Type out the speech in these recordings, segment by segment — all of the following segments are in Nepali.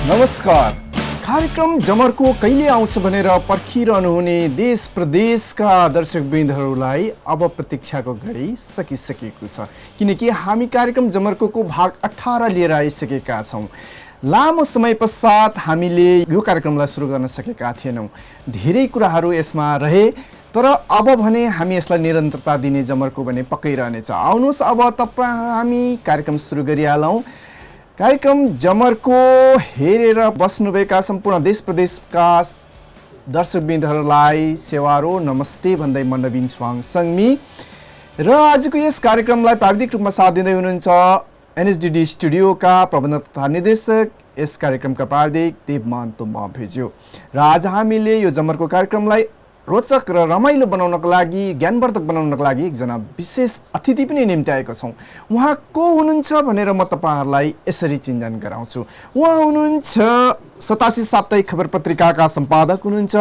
नमस्कार। कार्यक्रम जमर्को कहिले आउँछ भनेर पर्खिरहनुहुने देश प्रदेशका दर्शकवृन्दहरूलाई अब प्रतीक्षाको घडी सकिसकेको छ, किनकि हामी कार्यक्रम जमर्कोको भाग 18 लिएर आइसकेका छौँ। लामो समय पश्चात हामीले यो कार्यक्रमलाई सुरु गर्न सकेका थिएनौँ। धेरै कुराहरू यसमा रहे, तर अब भने हामी यसलाई निरन्तरता दिने जमर्को भने पक्कै रहनेछ। आउनुहोस् अब हामी कार्यक्रम सुरु गरिहालौँ। कार्यक्रम जमर्को हेरेर बस्नुभएका सम्पूर्ण देश प्रदेशका दर्शकवृन्दहरूलाई सेवारो नमस्ते भन्दै म नवीन स्वाङ सङ्मी र आजको यस कार्यक्रमलाई प्राविधिक रूपमा साथ दिँदै हुनुहुन्छ एनएसडिडी स्टुडियोका प्रबन्धक तथा निर्देशक, यस कार्यक्रमका प्राविधिक देवमान तुम्बा भेज्यो। र आज हामीले यो जमर्को कार्यक्रमलाई रोचक र रमाइलो बनाउनको लागि, ज्ञानवर्धक बनाउनको लागि एकजना विशेष अतिथि पनि निम्ति आएको छौँ। उहाँ को हुनुहुन्छ भनेर म तपाईँहरूलाई यसरी चिन्जन गराउँछु। उहाँ हुनुहुन्छ 87 साप्ताहिक खबर पत्रिकाका सम्पादक हुनुहुन्छ,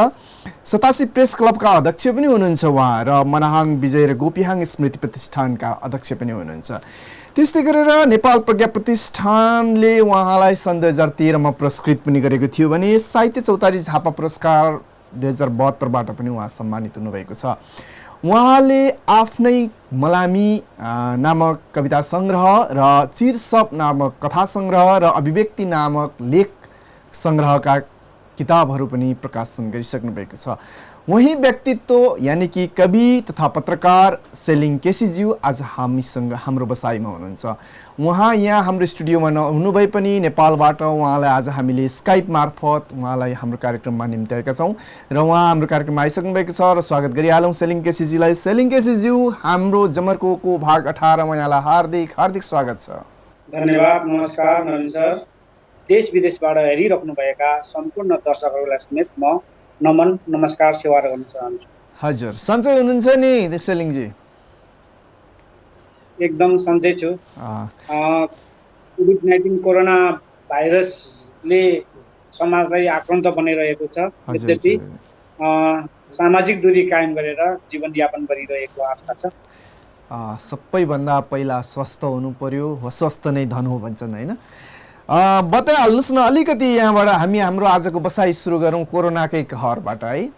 87 प्रेस क्लबका अध्यक्ष पनि हुनुहुन्छ उहाँ, र मनाहाङ विजय र गोपीहाङ स्मृति प्रतिष्ठानका अध्यक्ष पनि हुनुहुन्छ। त्यस्तै गरेर नेपाल प्रज्ञा प्रतिष्ठानले उहाँलाई सन् 2013मा पुरस्कृत पनि गरेको थियो भने साहित्य चौतारी झापा पुरस्कार 2072बाट पनि उहाँ सम्मानित हुनुभएको छ। उहाँले आफ्नै मलामी नामक कविता सङ्ग्रह र चिरसप नामक कथा सङ्ग्रह र अभिव्यक्ति नामक लेख सङ्ग्रहका किताबहरू पनि प्रकाशन गरिसक्नु भएको छ। वही व्यक्तित्व यानि कि कवि तथा पत्रकार सेलिङ केसीज्यू आज हामीसँग हाम्रो बसाइमा हुनुहुन्छ। उहाँ यहाँ हाम्रो स्टुडियोमा नहुनुभए पनि नेपालबाट उहाँलाई आज हामीले स्काइप मार्फत उहाँलाई हाम्रो कार्यक्रममा निम्त्याएका छौँ र उहाँ हाम्रो कार्यक्रममा आइसक्नु भएको छ र स्वागत गरिहालौँ सेलिङ केसीजीलाई। सेलिङ केसीज्यू, हाम्रो जमर्कोको भाग 18मा यहाँलाई हार्दिक हार्दिक स्वागत छ। धन्यवाद। नमस्कार नवीन सर। देश विदेशबाट हेरिराख्नुभएका सम्पूर्ण दर्शकहरूलाई समेत म नमन नमस्कार सेवा गर्न चाहन्छु। हजुर, सन्चै हुनुहुन्छ नि सेलिङजी? एकदम सन्चै छु। कोभिड-19 कोरोना भाइरसले समाजलाई आक्रान्त बनाइरहेको छ, यद्यपि सामाजिक दूरी कायम गरेर जीवनयापन गरिरहेको अवस्था छ। सबैभन्दा पहिला स्वस्थ हुनु पर्यो, स्वस्थ नै धन हो भन्छन् होइन? बताइहाल्नुहोस् न अलिकति यहाँबाट हामी हाम्रो आजको बसाइ सुरु गरौँ कोरोनाकै कहरबाट है।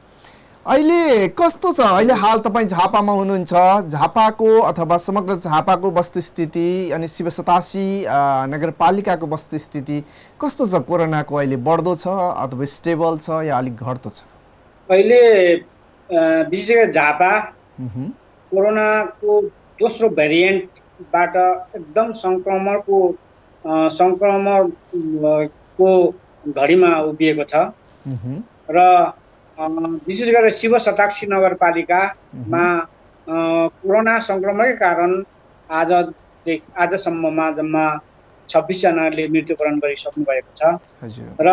अहिले कस्तो छ? अहिले हाल तपाईँ झापामा हुनुहुन्छ, झापाको अथवा समग्र झापाको वस्तुस्थिति अनि शिव 87 नगरपालिकाको वस्तुस्थिति कस्तो छ? कोरोनाको अहिले बढ्दो छ अथवा स्टेबल छ या अलिक घट्दो छ? अहिले विशेष गरी झापा कोरोनाको दोस्रो भेरिएन्टबाट एकदम सङ्क्रमणको घडीमा उभिएको छ र विशेष गरेर शिव 87 नगरपालिकामा कोरोना सङ्क्रमणकै कारण आजसम्ममा जम्मा 26 जनाले मृत्युवरण गरिसक्नु भएको छ र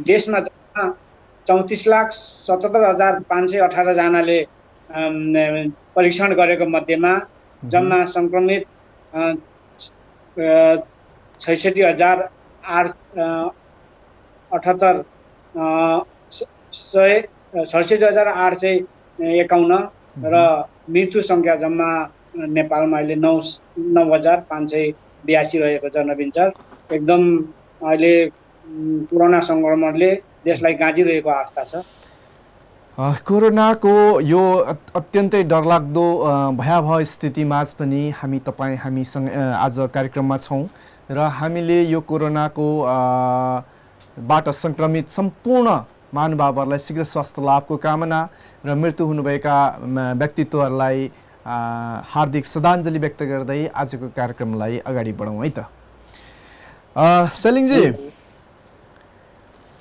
देशमा जम्मा 34,77,518 जनाले परीक्षण गरेको मध्येमा जम्मा सङ्क्रमित 66,851 र मृत्यु सङ्ख्या जम्मा नेपालमा अहिले 9,582 रहेको छ। नवीन सर, एकदम अहिले कोरोना सङ्क्रमणले देशलाई गाँजिरहेको अवस्था छ। कोरोनाको यो अत्यन्तै डरलाग्दो भयावह स्थितिमा पनि हामीसँग आज कार्यक्रममा छौँ र हामीले यो कोरोनाको बाट सङ्क्रमित सम्पूर्ण महानुभावहरूलाई शीघ्र स्वास्थ्य लाभको कामना र मृत्यु हुनुभएका व्यक्तित्वहरूलाई हार्दिक श्रद्धाञ्जली व्यक्त गर्दै आजको कार्यक्रमलाई अगाडि बढाउँ है त। सेलिङजी,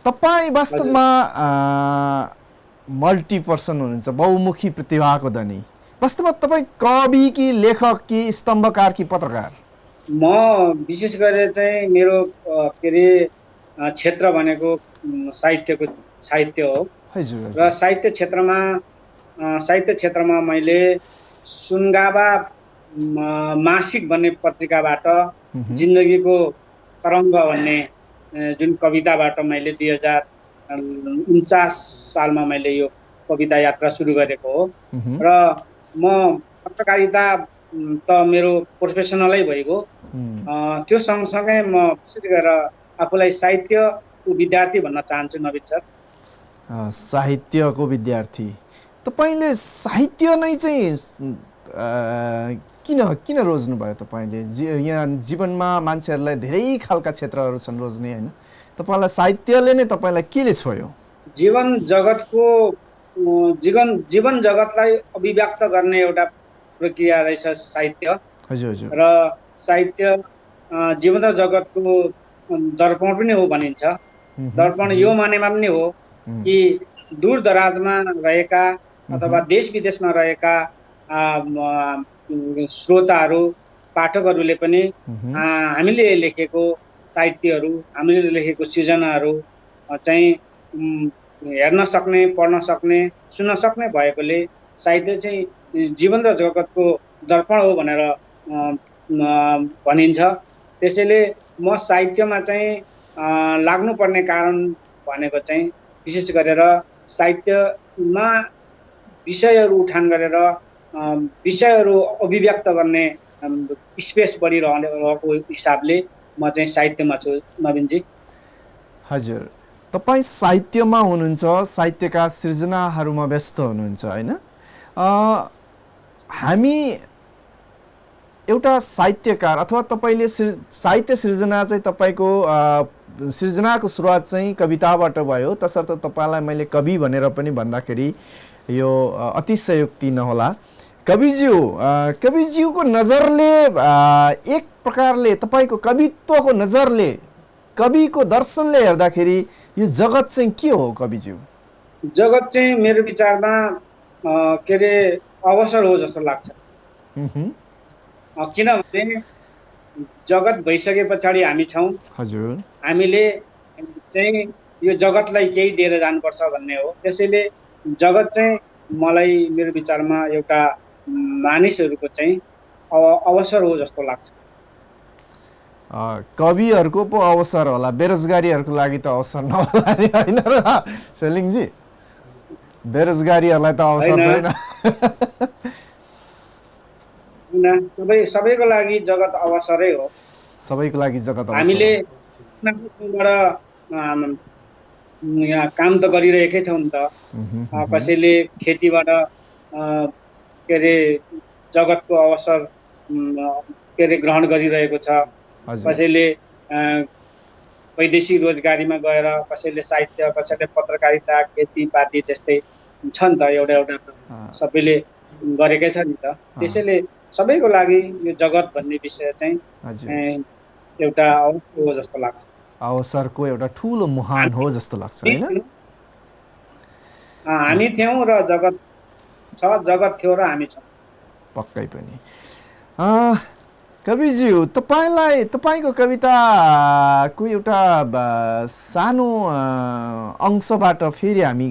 तपाईँ वास्तवमा मल्टिपर्सन हुनुहुन्छ, बहुमुखी प्रतिभाको धनी। वास्तवमा तपाईँ कवि कि लेखक कि स्तम्भकार कि पत्रकार? म विशेष गरेर चाहिँ मेरो क्षेत्र भनेको साहित्य हो र साहित्य क्षेत्रमा मैले सुनगाबा मासिक भन्ने पत्रिकाबाट जिन्दगीको तरङ्ग भन्ने जुन कविताबाट मैले 2049 सालमा मैले यो कविता यात्रा सुरु गरेको हो र म पत्रकारिता त मेरो प्रोफेसनलै भइगयो। त्यो सँगसँगै म विशेष गरेर आफूलाई साहित्यको को विद्यार्थी भन्न चाहन्छु नवीन सर। साहित्यको विद्यार्थी। तपाईँले साहित्य नै चाहिँ किन किन रोज्नुभयो तपाईँले? यहाँ जीवनमा मान्छेहरूलाई धेरै खालका क्षेत्रहरू छन् रोज्ने, होइन? तपाईँलाई साहित्यले नै तपाईँलाई केले छोयो? जीवन जगतलाई अभिव्यक्त गर्ने एउटा प्रक्रिया रहेछ साहित्य। हजुर हजुर। र साहित्य जीवन र जगतको दर्पण पनि हो भनिन्छ। दर्पण यो मानेमा पनि हो कि दूर दराजमा रहेका अथवा देश विदेशमा रहेका श्रोताहरू, पाठकहरूले पनि हामीले लेखेको साहित्यहरू, हामीले लेखेको सृजनाहरू चाहिँ हेर्न सक्ने, पढ्न सक्ने, सुन्न सक्ने भएकोले साहित्य चाहिँ जीवन र जगतको दर्पण हो भनेर भनिन्छ। त्यसैले म साहित्यमा चाहिँ लाग्नुपर्ने कारण भनेको चाहिँ विशेष गरेर साहित्यमा विषयहरू उठान गरेर विषयहरू अभिव्यक्त गर्ने स्पेस बढिरहेको हिसाबले म चाहिँ साहित्यमा छु नवीनजी। हजुर, तपाईँ साहित्यमा हुनुहुन्छ, साहित्यका सृजनाहरूमा व्यस्त हुनुहुन्छ, होइन? हामी एउटा साहित्यकार अथवा तपाईँले साहित्य सृजना चाहिँ तपाईँको सृजनाको सुरुवात चाहिँ कविताबाट भयो, तसर्थ तपाईँलाई मैले कवि भनेर पनि भन्दाखेरि यो अतिशयोक्ति नहोला। कविज्यूको नजरले एक प्रकारले तपाईँको कवित्वको नजरले, कविको दर्शनले हेर्दाखेरि यो जगत चाहिँ के हो कविज्यू? जगत चाहिँ मेरो विचारमा के अरे अवसर हो जस्तो लाग्छ। किनभने जगत भइसके पछाडि हामी छौँ। हजुर, हामीले चाहिँ यो जगतलाई केही दिएर जानुपर्छ भन्ने हो। त्यसैले जगत चाहिँ मलाई मेरो विचारमा एउटा मानिसहरूको चाहिँ अवसर हो जस्तो लाग्छ। कविहरूको पो अवसर होला, बेरोजगारीहरूको लागि त अवसर नहोला नि, होइन र सेलिङजी? बेरोजगारीहरूलाई त अवसर छैन। सबैको लागि जगत अवसरै हो। सबैको लागि जगत अवसर। हामीले यहाँ काम त गरिरहेकै छौँ नि त। कसैले खेतीबाट के अरे जगतको अवसर के अरे ग्रहण गरिरहेको छ। कसैले वैदेशिक रोजगारीमा गएर, कसैले साहित्य, कसैले पत्रकारिता, खेतीपाती त्यस्तै छ नि त। एउटा सबैले गरेकै छ नि त। त्यसैले सबैको लागि यो जगत भन्ने विषय चाहिँ एउटा अवसर हो जस्तो लाग्छ। अवसरको एउटा ठुलो मुहान हो जस्तो लाग्छ, होइन? हामी थियौँ र जगत छ, जगत थियो र हामी छौँ। पक्कै पनि। कविज्यू, तपाईँको कविताको एउटा सानो अंशबाट फेरि हामी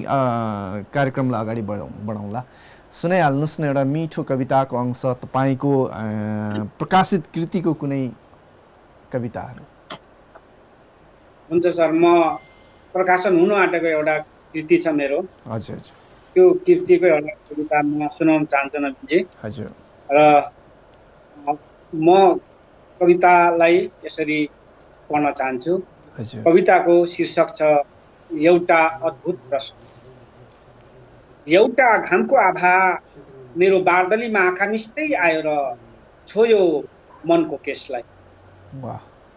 कार्यक्रमलाई अगाडि बढाउँला। सुनाइहाल्नुहोस् न एउटा मिठो कविताको अंश, तपाईँको प्रकाशित कृतिको कुनै कविताहरू। हुन्छ सर, म प्रकाशन हुनु आँटेको एउटा कृति छ मेरो। हजुर हजुर। त्यो कृतिको एउटा कविता म सुनाउन चाहन्छु नवीनजी। हजुर। र म कवितालाई यसरी पढ्न चाहन्छु। हजुर। कविताको शीर्षक छ एउटा अद्भुत प्रश्न। एउटा घामको आभा मेरो बार्दलीमा आँखा मिच्दै आयो र छोयो मनको केसलाई।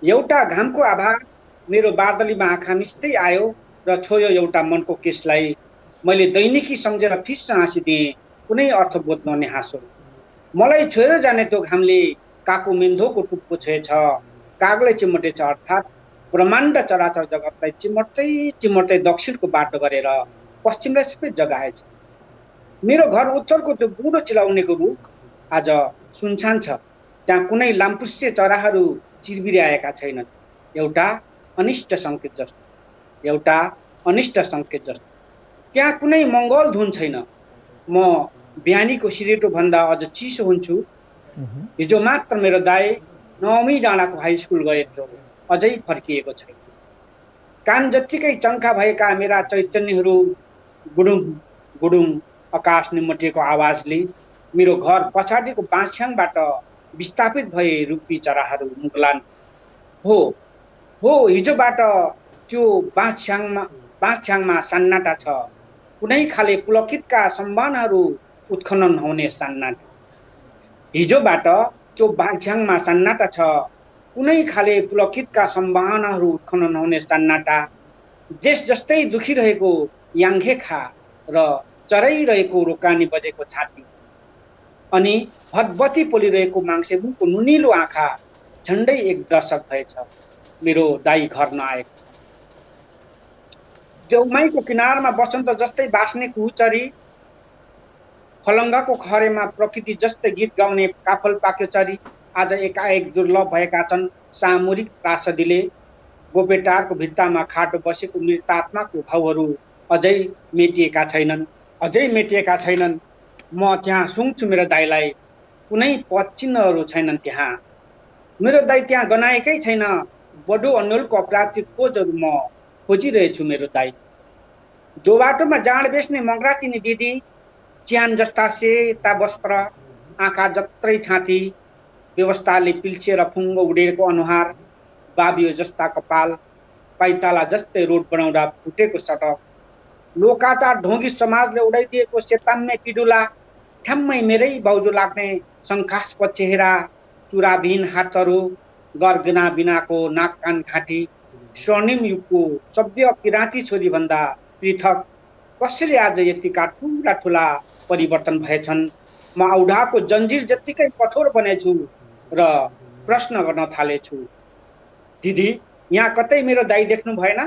एउटा घामको आभा मेरो बार्दलीमा आँखा मिच्दै आयो र छोयो एउटा मनको केसलाई। मैले दैनिकी सम्झेर फिस्स हाँसिदिएँ, कुनै अर्थबोध नहुने हाँसो। मलाई छोएर जाने त्यो घामले काको मेन्धोको टुप्पो छोएछ, कागलाई चिमटेछ, अर्थात् ब्रह्माण्ड चराचर जगतलाई चिमट्दै चिमट्दै दक्षिणको बाटो गरेर पश्चिमलाई सबै जगाएछ। मेरो घर उत्तरको त्यो बुढो चिलाउनेको रुख आज सुनसान छ। त्यहाँ कुनै लामपुस्से चराहरू चिरबिराएका छैनन्। एउटा अनिष्ट सङ्केत जस्तो, एउटा अनिष्ट सङ्केत जस्तो। त्यहाँ कुनै मङ्गल धुन छैन। म बिहानीको सिरेटो भन्दा अझ चिसो हुन्छु। हिजो मात्र मेरो दाइ 9औं डाँडाको हाई स्कुल गए थियो, अझै फर्किएको छैन। कान जत्तिकै चङ्खा भएका मेरा चैतन्यहरू गुडुङ गुडुङ आकाश निमटेको आवाजले मेरो घर पछाडिको बाँसछ्याङबाट विस्थापित भए रूपी चराहरू मुगलान। हो हिजोबाट त्यो बाँसछ्याङमा सन्नाटा छ, कुनै खाले पुलकितका सम्भावनाहरू उत्खनन हुने सन्नाटा। हिजोबाट त्यो बाँसछ्याङमा सन्नाटा छ, कुनै खाले पुलकितका सम्भावनाहरू उत्खनन हुने सन्नाटा। देश जस्तै दुखिरहेको याङ्घेखा र चराइरहेको रोकानी बजेको छाती, अनि भतबती पोलिरहेको माङ्सेबुङको नुनिलो आँखा झन्डै 1 दशक भएछ मेरो दाई घर नआएको। देउमाईको किनारमा बसन्त जस्तै बाँच्ने कुहुचरी, खलङ्गाको खरेमा प्रकृति जस्तै गीत गाउने काफल पाक्यो चरी आज एकाएक दुर्लभ भएका छन्। सामूहिक त्रासदीले गोपेटारको भित्तामा खाटो बसेको मृतात्माको घाउहरू अझै मेटिएका छैनन्। म त्यहाँ सुँग्छु मेरो दाईलाई, कुनै पदचिन्हहरू छैनन् त्यहाँ। मेरो दाई त्यहाँ गनाएकै छैन, बडो अन्यलको अपराधिक खोजहरू म खोजिरहेछु मेरो दाई। दो बाटोमा जाँड बेच्ने मगराचिनी दिदी, च्यान जस्ता सेता वस्त्र, आँखा जत्रै छाती, व्यवस्थाले पिल्छेर फुङ्गो उडेको अनुहार, बाबियो जस्ता कपाल, पाइताला जस्तै रोड बनाउँदा फुटेको सडक, लोकाचार ढोंगी समाजले उडाइदिएको सेताम्मे पिडुला, ठ्याम्मै मेरै बाउजू लाग्ने शङ्कास्पद चेहरा, चुराविहीन हातहरू, गरगना बिनाको नाक कान घाँटी, स्वर्णिम युगको सभ्य किराँती छोरी भन्दा पृथक कसरी आज यतिका ठुला परिवर्तन भएछन्। म औढाको जन्जिर जत्तिकै कठोर बनेछु र प्रश्न गर्न थालेछु, दिदी यहाँ कतै मेरो दाई देख्नु भएन?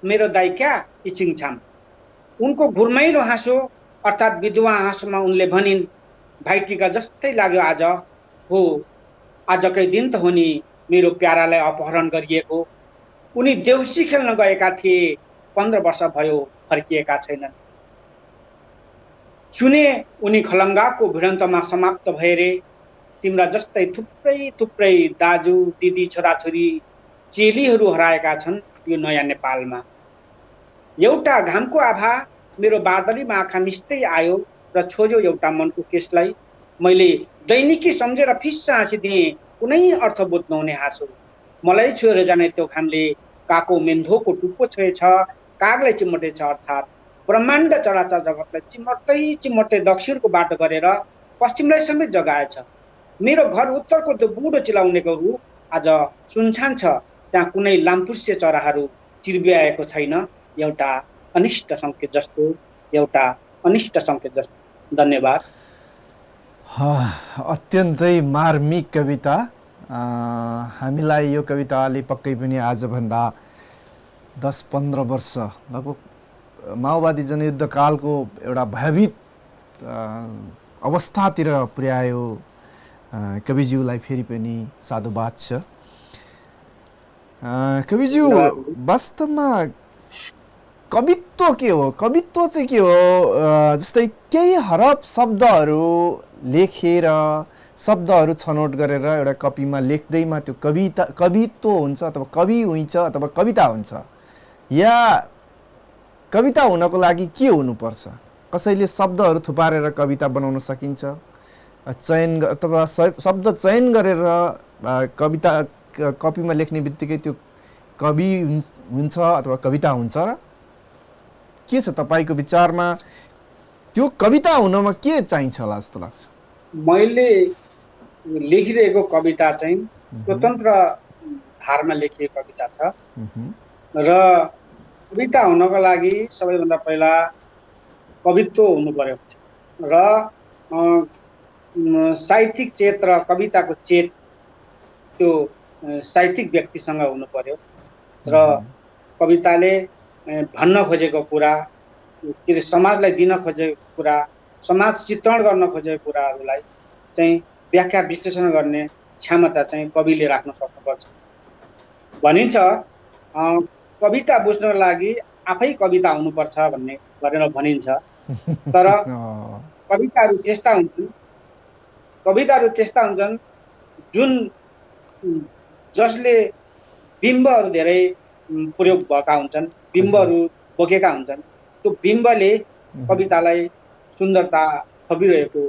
मेरो दाई क्या इचिङछाम। उनको घुर्मैलो हाँसो अर्थात् विधवा हाँसोमा उनले भनिन्, भाइटिका जस्तै लाग्यो आज। हो, आजकै दिन त हो नि मेरो प्यारालाई अपहरण गरिएको। उनी देउसी खेल्न गएका थिए, 15 वर्ष भयो फर्किएका छैनन्। सुने उनी खलङ्गाको भिडन्तमा समाप्त भए रे। तिम्रा जस्तै थुप्रै दाजु दिदी छोराछोरी चेलीहरू हराएका छन् यो नयाँ नेपालमा। एउटा घामको आभा मेरो बार्दलीमा आँखा मिच्दै आयो र छोड्यो एउटा मनको केसलाई। मैले दैनिकी सम्झेर फिस्स हाँसिदिएँ, कुनै अर्थबोध नहुने हाँसो। मलाई छोएर जाने त्यो घामले काको मेन्धोको टुप्पो छोएछ, कागलाई चिमटेछ, अर्थात् ब्रह्माण्ड चराचर जगतलाई चिमट्दै दक्षिणको बाटो गरेर पश्चिमलाई समेत जगाएछ। मेरो घर उत्तरको त्यो बुढो चिलाउने गरु आज सुनसान छ, त्यहाँ कुनै लामपुष्य चराहरू चिर्बिआएको छैन। एउटा अनिष्ट सङ्केत जस्तो। धन्यवाद। अत्यन्तै मार्मिक कविता। हामीलाई यो कविताले पक्कै पनि आजभन्दा 10-15 वर्ष लगभग माओवादी जनयुद्धकालको एउटा भयभीत अवस्थातिर पुर्यायो। कविज्यूलाई फेरि पनि साधुवाद छ। कविज्यू, वास्तवमा कवित्व के हो? कवित्व चाहिँ के हो? जस्तै केही हरफ शब्दहरू लेखेर, शब्दहरू छनौट गरेर एउटा कपीमा लेख्दैमा त्यो कवित्व हुन्छ अथवा कवि हुन्छ अथवा कविता हुन्छ, या कविता हुनको लागि के हुनुपर्छ? कसैले शब्दहरू थुपारेर कविता बनाउन सकिन्छ, चयन अथवा शब्द चयन गरेर कविता कपीमा लेख्ने बित्तिकै त्यो कवि हुन्छ अथवा कविता हुन्छ र के छ तपाईको विचारमा? त्यो कविता हुनमा के चाहिन्छ होला जस्तो लाग्छ? मैले लेखिरहेको कविता चाहिँ स्वतन्त्र धारमा लेखिएको कविता छ र कविता हुनको लागि सबैभन्दा पहिला कवित्व हुनु पर्यो र साहित्यिक चेत र कविताको चेत त्यो साहित्यिक व्यक्तिसँग हुनु पर्यो र कविताले भन्न खोजेको कुरा, के अरे समाजलाई दिन खोजेको कुरा, समाज चित्रण गर्न खोजेको कुराहरूलाई चाहिँ व्याख्या विश्लेषण गर्ने क्षमता चाहिँ कविले राख्न सक्नुपर्छ। भनिन्छ कविता बुझ्नको लागि आफै कविता हुनुपर्छ भन्ने गरेर भनिन्छ। तर कविताहरू त्यस्ता हुन्छन् जुन जसले बिम्बहरू धेरै प्रयोग भएका हुन्छन्, बिम्बहरू बोकेका हुन्छन्। त्यो बिम्बले कवितालाई सुन्दरता थपिरहेको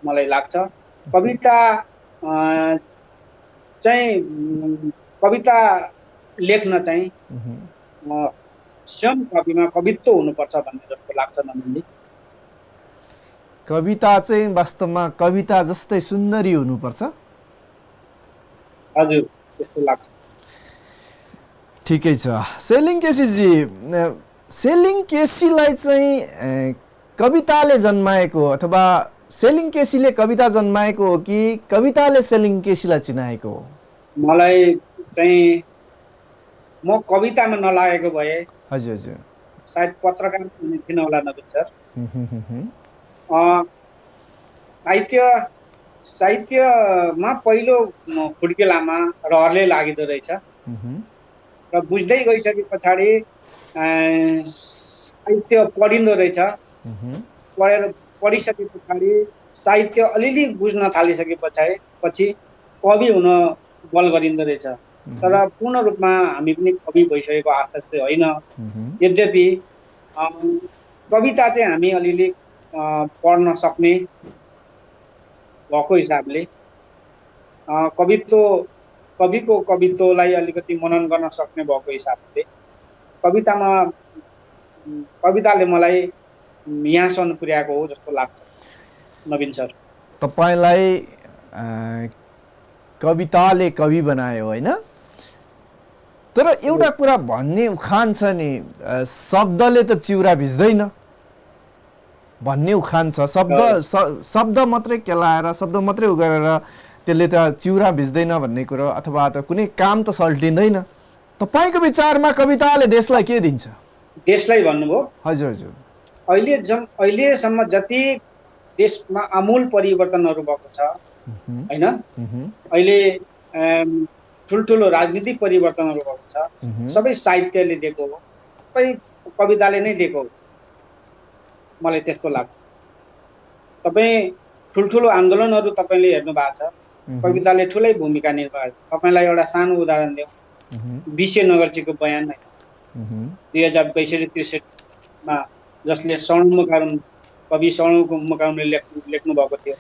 मलाई लाग्छ। कविता चाहिँ कविता लेख्न चाहिँ स्वयं कविमा कवित्व हुनुपर्छ भन्ने जस्तो लाग्छ नन्दनजी। कविता चाहिँ वास्तवमा कविता जस्तै सुन्दरी हुनुपर्छ। हजुर त्यस्तो लाग्छ। ठिकै छ। सेलिङ केसीजी, सेलिङ केसीलाई चाहिँ कविताले जन्माएको अथवा सेलिङ केसीले कविता जन्माएको हो कि कविताले सेलिङ केसीलाई चिनाएको हो? मलाई चाहिँ म कवितामा नलागेको भए हजुर हजुर सायद पत्रकार हुने थिएन होला नवीन सर। साहित्यमा पहिलो खुड्के लामा रहरले लागिदो रहेछ र बुझ्दै गइसके पछाडि साहित्य पढिँदो रहेछ। पढिसके पछाडि साहित्य अलिअलि बुझ्न थालिसके पछि कवि हुन बल गरिँदो रहेछ। तर पूर्ण रूपमा हामी पनि कवि भइसकेको अर्थ चाहिँ होइन। यद्यपि कविता चाहिँ हामी अलिअलि पढ्न सक्ने भएको हिसाबले कविको कवित्वलाई अलिकति मनन गर्न सक्ने भएको हिसाबले कविताले मलाई यहाँसम्म पुर्याएको हो जस्तो लाग्छ नवीन सर। तपाईलाई कविताले कवि बनायो होइन? तर एउटा कुरा भन्ने उखान छ नि, शब्दले त चिउरा भिज्दैन भन्ने उखान छ। शब्द मात्रै केलाएर, शब्द मात्रै उ गरेर त्यसले त चिउरा भिज्दैन भन्ने कुरो, अथवा त कुनै काम त सल्टिँदैन। तपाईँको विचारमा कविताले देशलाई के दिन्छ? देशलाई भन्नुभयो? हजुर हजुर। अहिलेसम्म जति देशमा आमूल परिवर्तनहरू भएको छ होइन, अहिले ठुल्ठुलो राजनीतिक परिवर्तनहरू भएको छ, सबै साहित्यले दिएको हो, सबै कविताले नै दिएको हो। मलाई त्यस्तो लाग्छ। तपाईँ ठुल्ठुलो आन्दोलनहरू तपाईँले हेर्नु भएको छ, कविताले ठुलै भूमिका निर्वाह गर्छ। तपाईँलाई एउटा सानो उदाहरण दिउँ, विश्व नगरजीको बयान 2062-63 जसले कवि शरणु मुकारुङले लेख्नु भएको थियो।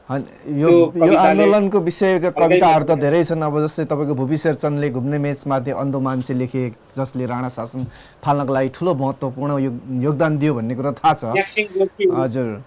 यो आन्दोलनको विषयका कविताहरू त धेरै छन्। अब जस्तै तपाईँको भुपी शेरचनले घुम्ने मेचमाथि अन्धो मान्छे लेखे, जसले राणा शासन फाल्नको लागि ठुलो महत्त्वपूर्ण योगदान दियो भन्ने कुरा थाहा छ। हजुर।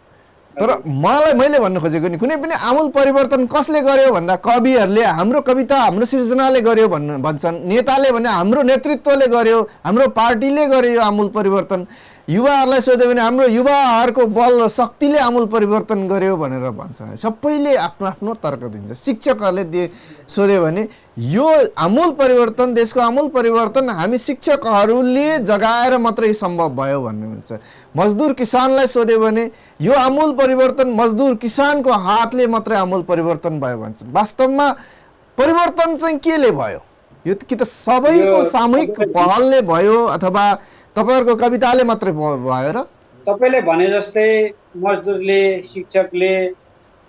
तर मैले भन्नु खोजेको नि, कुनै पनि आमूल परिवर्तन कसले गर्यो भन्दा कविहरूले, हाम्रो कविता हाम्रो सृजनाले गर्यो भन्छन्। नेताले भने हाम्रो नेतृत्वले गर्यो, हाम्रो पार्टीले गर्यो यो आमूल परिवर्तन। युवाहरूलाई सोध्यो भने हाम्रो युवाहरूको बल र शक्तिले आमूल परिवर्तन गर्यो भनेर भन्छ। सबैले आफ्नो आफ्नो तर्क दिन्छ। शिक्षकहरूले सोध्यो भने यो आमूल परिवर्तन, देशको आमूल परिवर्तन हामी शिक्षकहरूले जगाएर मात्रै सम्भव भयो भन्ने हुन्छ। मजदुर किसानलाई सोध्यो भने यो आमूल परिवर्तन मजदुर किसानको हातले मात्रै आमूल परिवर्तन भयो भन्छन्। वास्तवमा परिवर्तन चाहिँ केले भयो? यो कि त सबैको सामूहिक पहलले भयो अथवा तपाईहरुको कविताले मात्रै भयो र? तपाईले भने जस्तै मजदुरले, शिक्षकले,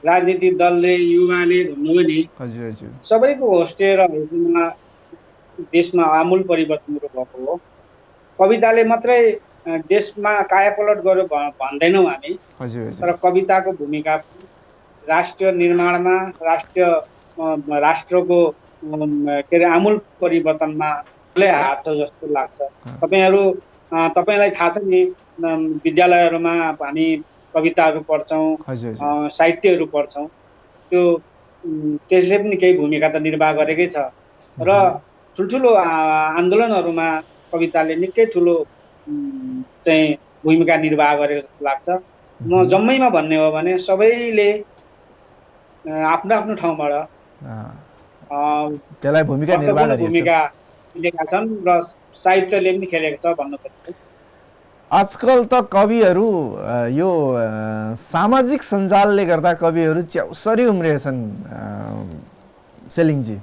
राजनीतिक दलले, युवाले भन्नुभयो नि, हजुर हजुर, सबैको होस्टेर देशमा आमूल परिवर्तनहरू भएको हो। कविताले मात्रै देशमा कायापलट गर्यो भन्दैनौँ हामी। हजुर हजुर। तर कविताको भूमिका राष्ट्र निर्माणमा, राष्ट्रको के अरे आमूल परिवर्तनमा हात छ जस्तो लाग्छ। तपाईलाई थाहा छ नि, विद्यालयहरूमा हामी कविताहरू पढ्छौँ, साहित्यहरू पढ्छौँ, त्यसले पनि केही भूमिका त निर्वाह गरेकै छ। र ठुल्ठुलो आन्दोलनहरूमा कविताले निकै ठुलो चाहिँ भूमिका निर्वाह गरेको जस्तो लाग्छ। म जम्मैमा भन्ने हो भने सबैले आफ्नो आफ्नो ठाउँबाट त्यसलाई भूमिका खेलेका छन् र साहित्यले पनि खेलेको छ भन्नु पर्छ। आजकल त कविहरू यो सामाजिक सञ्जालले गर्दा कविहरू च्याउसरी उम्रिएछन् सेलिङजी।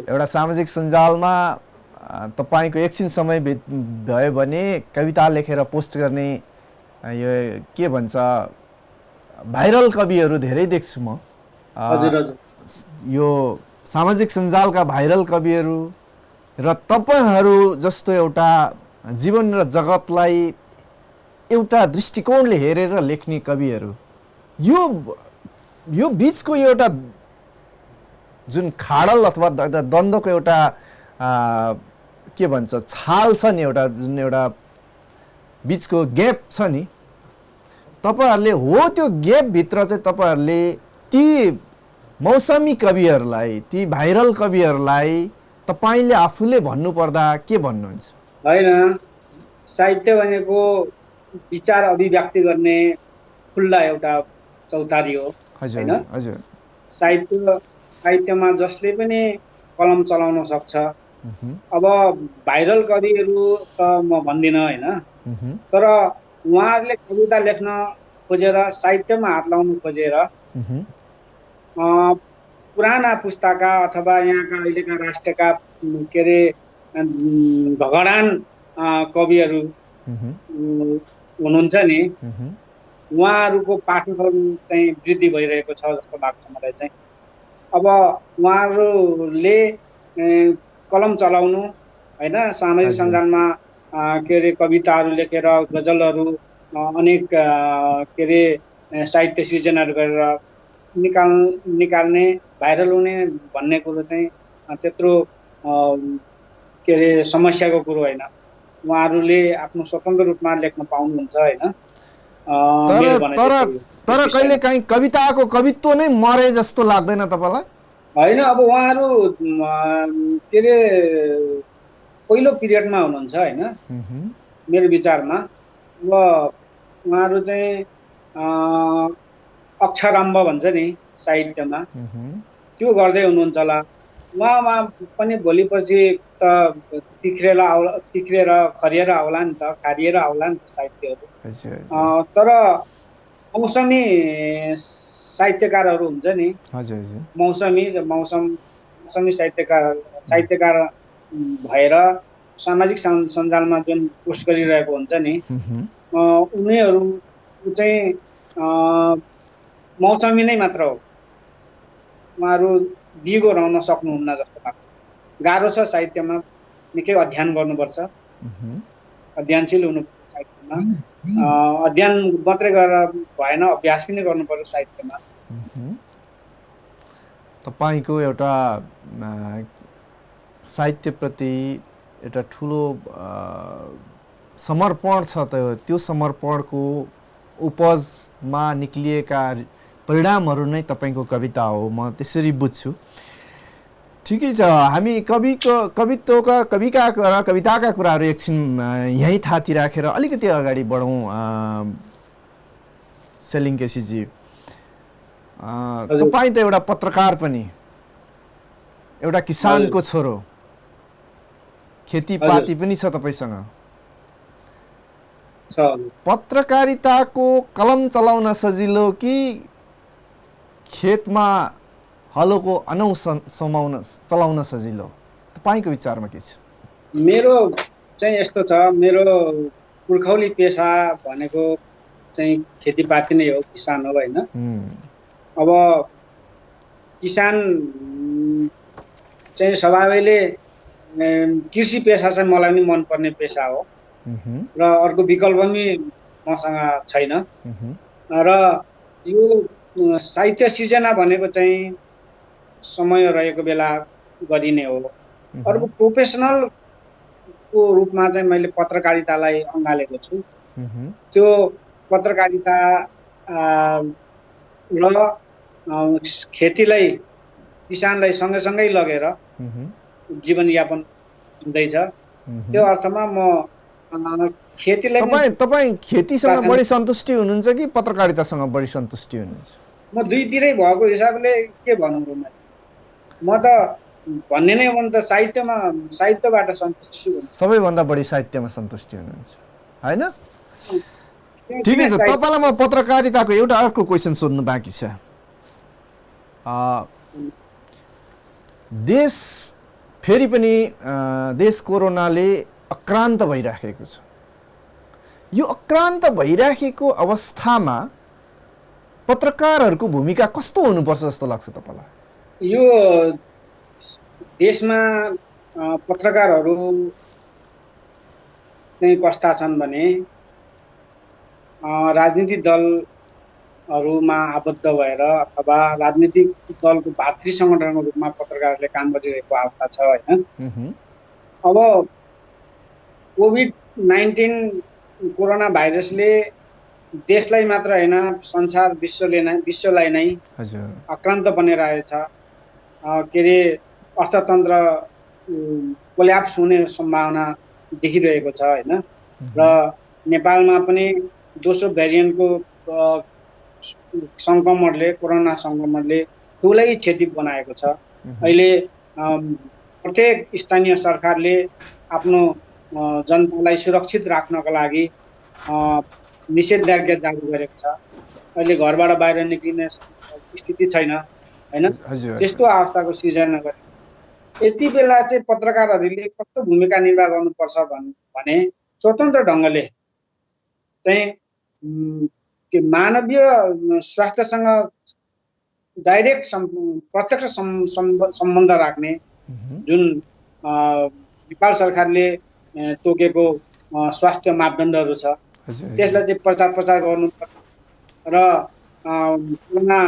एउटा सामाजिक सञ्जालमा तपाईको एकछिन समय भयो भने कविता लेखेर पोस्ट गर्ने यो के भन्छ भाइरल कविहरू धेरै देख्छु म। यो सामाजिक सञ्जालका भाइरल कविहरू र तपाईहरू जस्तो एउटा जीवन र जगतलाई एउटा दृष्टिकोणले हेरेर लेख्ने कविहरू, यो बीचको एउटा जुन खाडल अथवा द्वन्द्वको एउटा के भन्छ छाल छ नि एउटा जुन एउटा बिचको ग्याप छ नि तपाईहरुले हो त्यो ग्याप भित्र चाहिँ तपाईहरुले ती मौसमी कविहरूलाई ती भाइरल कविहरूलाई तपाईले आफूले भन्नु पर्दा के भन्नुहुन्छ? हैन साहित्य भनेको विचार अभिव्यक्ति गर्ने खुल्ला एउटा चौतारी हो हजुर हजुर साहित्यमा जसले पनि कलम चलाउन सक्छ। अब भाइरल कविहरू त म भन्दिन हैन तर उहाँहरूले कविता लेख्न खोजेर साहित्यमा हात लाउनु खोजेर पुराना पुस्ताका अथवा यहाँका अहिलेका राष्ट्रका के अरे भगडान कविहरू हुनुहुन्छ नि उहाँहरूको पाठकहरू चाहिँ वृद्धि भइरहेको छ जस्तो लाग्छ मलाई चाहिँ। अब उहाँहरूले कलम चलाउनु हैन सामाजिक सञ्जालमा के अरे कविताहरू लेखेर गजलहरू अनेक के अरे साहित्य सृजनाहरू गरेर निकाल्ने भाइरल हुने भन्ने कुरो चाहिँ त्यत्रो के अरे समस्याको कुरो होइन। उहाँहरूले आफ्नो स्वतन्त्र रूपमा लेख्न पाउनुहुन्छ हैन। तर कहिले काहीँ कविताको कवित्व नै मरे जस्तो लाग्दैन तपाईलाई? हैन अब उहाँहरू के अरे पहिलो पिरियडमा हुनुहुन्छ हैन मेरो विचारमा। अब उहाँहरू चाहिँ अक्षरम्भ भन्छ नि साहित्यमा त्यो गर्दै हुनुहुन्छ होला। उहाँ पनि भोलिपछि त तिख्रेर खरिएर आउला नि त खारिएर आउला नि त साहित्यहरू। तर मौसमी साहित्यकारहरू हुन्छ नि मौसमी साहित्यकार भएर सामाजिक सञ्जालमा जुन पोस्ट गरिरहेको हुन्छ नि उनीहरू चाहिँ मौसमी नै मात्र हो। उहाँहरू दिगो रहन सक्नुहुन्न जस्तो लाग्छ। गाह्रो छ साहित्यमा निकै अध्ययन गर्नुपर्छ अध्ययनशील हुनुपर्छ साहित्यमा। अध्ययन मात्रै गरेर भएन अभ्यास पनि गर्नुपर्छ साहित्यमा। तपाईको एउटा साहित्यप्रति एउटा ठुलो समर्पण छ त त्यो समर्पणको उपजमा निक्लिएका परिणामहरू नै तपाईको कविता हो म त्यसरी बुझ्छु। ठिकै छ हामी कविताका कुराहरू एकछिन यही थाती राखेर अलिकति अगाडि बढौँ। सेलिङ केसीजी तपाईँ त एउटा पत्रकार पनि एउटा किसानको छोरो खेतीपाती पनि छ तपाईसँग। पत्रकारिताको कलम चलाउन सजिलो कि खेतमा हलोको अनौ चलाउन सजिलो तपाईको विचारमा के छ? मेरो चाहिँ यस्तो छ मेरो पुर्खौली पेसा भनेको चाहिँ खेतीपाती नै हो किसान हो हैन। अब किसान चाहिँ स्वभावैले कृषि पेसा चाहिँ मलाई पनि मनपर्ने पेसा हो र अर्को विकल्प पनि मसँग छैन। र यो साहित्य सृजना भनेको चाहिँ समय रहेको बेला गरिने हो। अर्को प्रोफेसनलको रूपमा चाहिँ मैले पत्रकारितालाई अँगालेको छु। त्यो पत्रकारिता र खेतीलाई किसानलाई सँगै लगेर जीवनयापन हुँदैछ। त्यो अर्थमा म खेतीलाई तपाईँ खेतीसँग बढी सन्तुष्टि हुनुहुन्छ कि पत्रकारितासँग बढी सन्तुष्टि हुनुहुन्छ? म दुईतिरै भएको हिसाबले के भनौँ म त भन्ने नै हो भने त साहित्यबाट सन्तुष्टि छु भन्छ। सबैभन्दा बढी साहित्यमा सन्तुष्टि हुनुहुन्छ हैन? ठिकै छ तपाईलाई म पत्रकारिताको एउटा अर्को क्वेशन सोध्नु बाँकी छ। देश फेरि पनि देश कोरोनाले अक्रान्त भइराखेको छ। यो अक्रान्त भइराखेको अवस्थामा पत्रकारहरूको भूमिका कस्तो हुनुपर्छ जस्तो लाग्छ तपाईलाई? यो देशमा पत्रकारहरू चाहिँ कस्ता छन् भने राजनीतिक दलहरूमा आबद्ध भएर अथवा राजनीतिक दलको भातृ संगठनको रूपमा पत्रकारहरूले काम गरिरहेको अवस्था छ हैन। अब कोभिड-19 कोरोना भाइरसले देशलाई मात्र होइन संसार विश्वलाई नै हजुर आक्रान्त बनाइरहेछ। के अरे अर्थतन्त्र कोल्याप्स हुने सम्भावना देखिरहेको छ होइन। र नेपालमा पनि दोस्रो भेरिएन्टको सङ्क्रमणले कोरोना सङ्क्रमणले ठुलै क्षति बनाएको छ। अहिले प्रत्येक स्थानीय सरकारले आफ्नो जनतालाई सुरक्षित राख्नका लागि निषेधाज्ञा जारी गरेको छ। अहिले घरबाट बाहिर निक्लिने स्थिति छैन होइन। त्यस्तो अवस्थाको सिर्जना गरे। यति बेला चाहिँ पत्रकारहरूले कस्तो भूमिका निर्वाह गर्नुपर्छ भने स्वतन्त्र ढङ्गले चाहिँ मानवीय स्वास्थ्यसँग डाइरेक्ट प्रत्यक्ष सम्बन्ध राख्ने जुन नेपाल सरकारले तोकेको स्वास्थ्य मापदण्डहरू छ त्यसलाई चाहिँ प्रचार गर्नुपर्छ। र कोरोना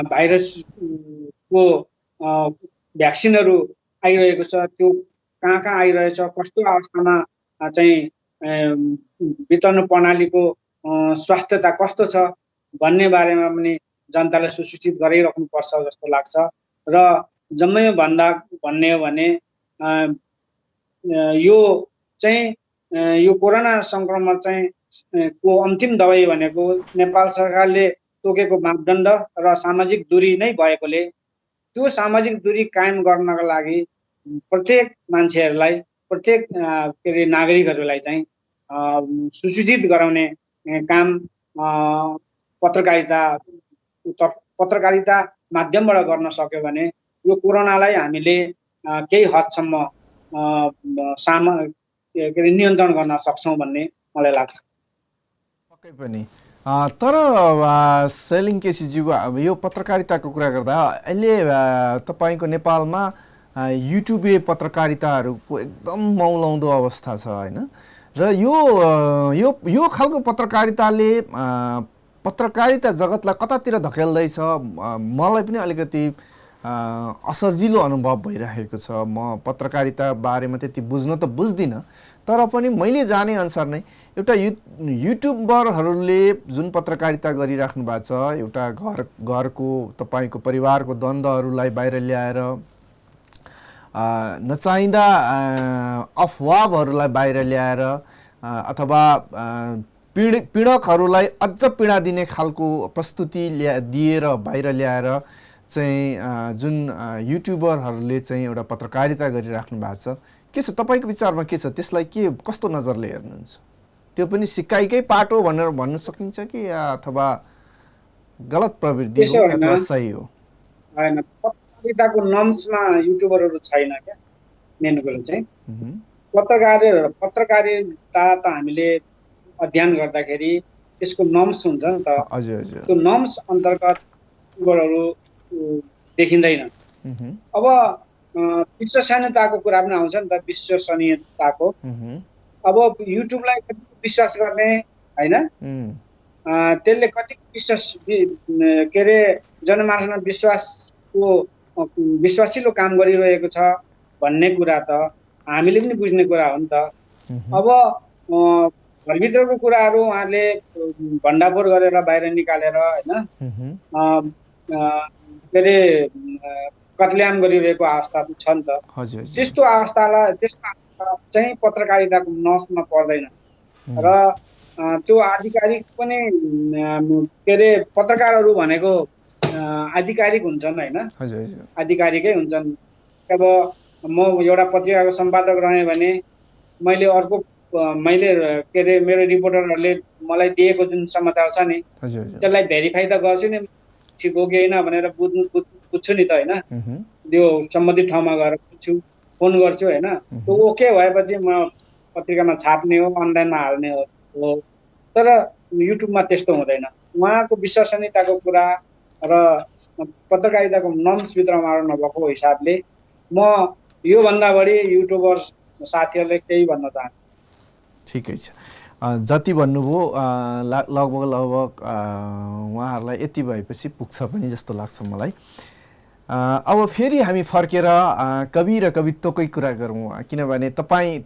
भाइरसको भ्याक्सिनहरू आइरहेको छ, त्यो कहाँ कहाँ आइरहेछ, कस्तो अवस्थामा चाहिँ वितरण प्रणालीको स्वास्थ्यता कस्तो छ भन्ने बारेमा पनि जनतालाई सुसूचित गराइराख्नुपर्छ जस्तो लाग्छ। र जम्मै भन्ने हो भने यो चाहिँ यो कोरोना सङ्क्रमण चाहिँ को अन्तिम दबाई भनेको नेपाल सरकारले तोकेको मापदण्ड र सामाजिक दूरी नै भएकोले त्यो सामाजिक दूरी कायम गर्नका लागि प्रत्येक मान्छेहरूलाई प्रत्येक के अरे नागरिकहरूलाई चाहिँ सुसूचित गराउने काम पत्रकारिता माध्यमबाट गर्न सक्यो भने यो कोरोनालाई हामीले केही हदसम्म के अरे नियन्त्रण गर्न सक्छौँ भन्ने मलाई लाग्छ। पक्कै पनि। तर सेलिङ केसीज्यू अब यो पत्रकारिताको कुरा गर्दा अहिले तपाईँको नेपालमा युट्युबे पत्रकारिताहरूको एकदम मौलाउँदो अवस्था छ होइन। र यो खालको पत्रकारिताले पत्रकारिता जगतलाई कतातिर धकेल्दैछ मलाई पनि अलिकति असजिलो अनुभव भइरहेको छ। म पत्रकारिता बारेमा त्यति बुझ्न त बुझ्दिनँ, तर पनि मैले जाने अनुसार नै एउटा युट्युबरहरूले जुन पत्रकारिता गरिराख्नु भएको छ, एउटा घरको तपाईँको परिवारको द्वन्द्वहरूलाई बाहिर ल्याएर नचाहिँदा अफवाहहरूलाई बाहिर ल्याएर अथवा पीडकहरूलाई अझ पीडा दिने खालको प्रस्तुति दिएर बाहिर ल्याएर चाहिँ जुन युट्युबरहरूले चाहिँ एउटा पत्रकारिता गरिराख्नु भएको छ, के छ तपाईँको विचारमा के छ? त्यसलाई कस्तो नजरले हेर्नुहुन्छ? त्यो पनि सिकाइकै पाटो भनेर भन्न सकिन्छ कि अथवा गलत प्रवृत्ति हो अथवा सही हो? हैन, पत्रकारिताको नर्म्समा युट्युबरहरू छैन क्या। मेन कुरो चाहिँ पत्रकारिता त हामीले अध्ययन गर्दाखेरि त्यसको नर्म्स हुन्छ नि त। हजुर। त्यो नर्म्स अन्तर्गत युट्युबरहरू देखिँदैन। अब विश्वसनीयताको कुरा पनि आउँछ नि त, विश्वसनीयताको। अब युट्युबलाई कति विश्वास गर्ने होइन, त्यसले कति के अरे जनमानसमा विश्वासिलो काम गरिरहेको छ भन्ने कुरा त हामीले पनि बुझ्ने कुरा हो नि त। अब घरभित्रको कुराहरू उहाँले भण्डाफोर गरेर बाहिर निकालेर होइन के अरे कत्लेआम गरिरहेको अवस्था छ नि त। त्यस्तो अवस्था चाहिँ पत्रकारिताको नर्म्समा पर्दैन। र त्यो आधिकारिक पनि के अरे पत्रकारहरू भनेको आधिकारिक हुन्छन् होइन, आधिकारिकै हुन्छन्। अब म एउटा पत्रिकाको सम्पादक रहेँ भने मैले के अरे मेरो रिपोर्टरहरूले मलाई दिएको जुन समाचार छ नि त्यसलाई भेरिफाई त गर्छु नि, ठिक हो कि होइन भनेर बुझ्छु नि त होइन। त्यो सम्बन्धित ठाउँमा गएर बुझ्छु, फोन गर्छु होइन। त्यो ओके भएपछि म पत्रिकामा छाप्ने हो, अनलाइनमा हाल्ने हो। तर युट्युबमा त्यस्तो हुँदैन। उहाँको विश्वसनीयताको कुरा र पत्रकारिताको नर्म्सभित्रमा नभएको हिसाबले म योभन्दा बढी युट्युबर साथीहरूले केही भन्न चाहन्छु। ठिकै छ, जति भन्नुभयो लगभग उहाँहरूलाई यति भएपछि पुग्छ पनि जस्तो लाग्छ मलाई। अब फेरि हामी फर्केर कवि र कवित्वकै कुरा गरौँ, किनभने तपाईँ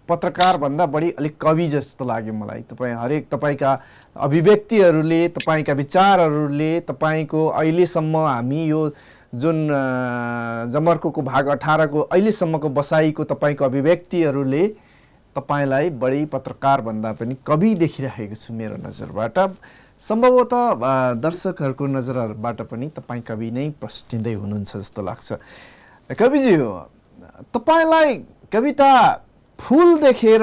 पत्रकार भन्दा बढी अलिक कवि जस्तो लाग्यो मलाई। तपाईँ हरेक तपाईँका अभिव्यक्तिहरूले, तपाईँका विचारहरूले, तपाईँको अहिलेसम्म हामी यो जुन जमर्कोको भाग 18 को अहिलेसम्मको बसाइको तपाईँको अभिव्यक्तिहरूले तपाईँलाई बढी पत्रकार भन्दा पनि कवि देखिरहेको छु मेरो नजरबाट। सम्भवतः दर्शकहरूको नजरबाट पनि तपाईँ कवि नै प्रस्टिँदै हुनुहुन्छ जस्तो लाग्छ। कविजी, तपाईँलाई कविता फुल देखेर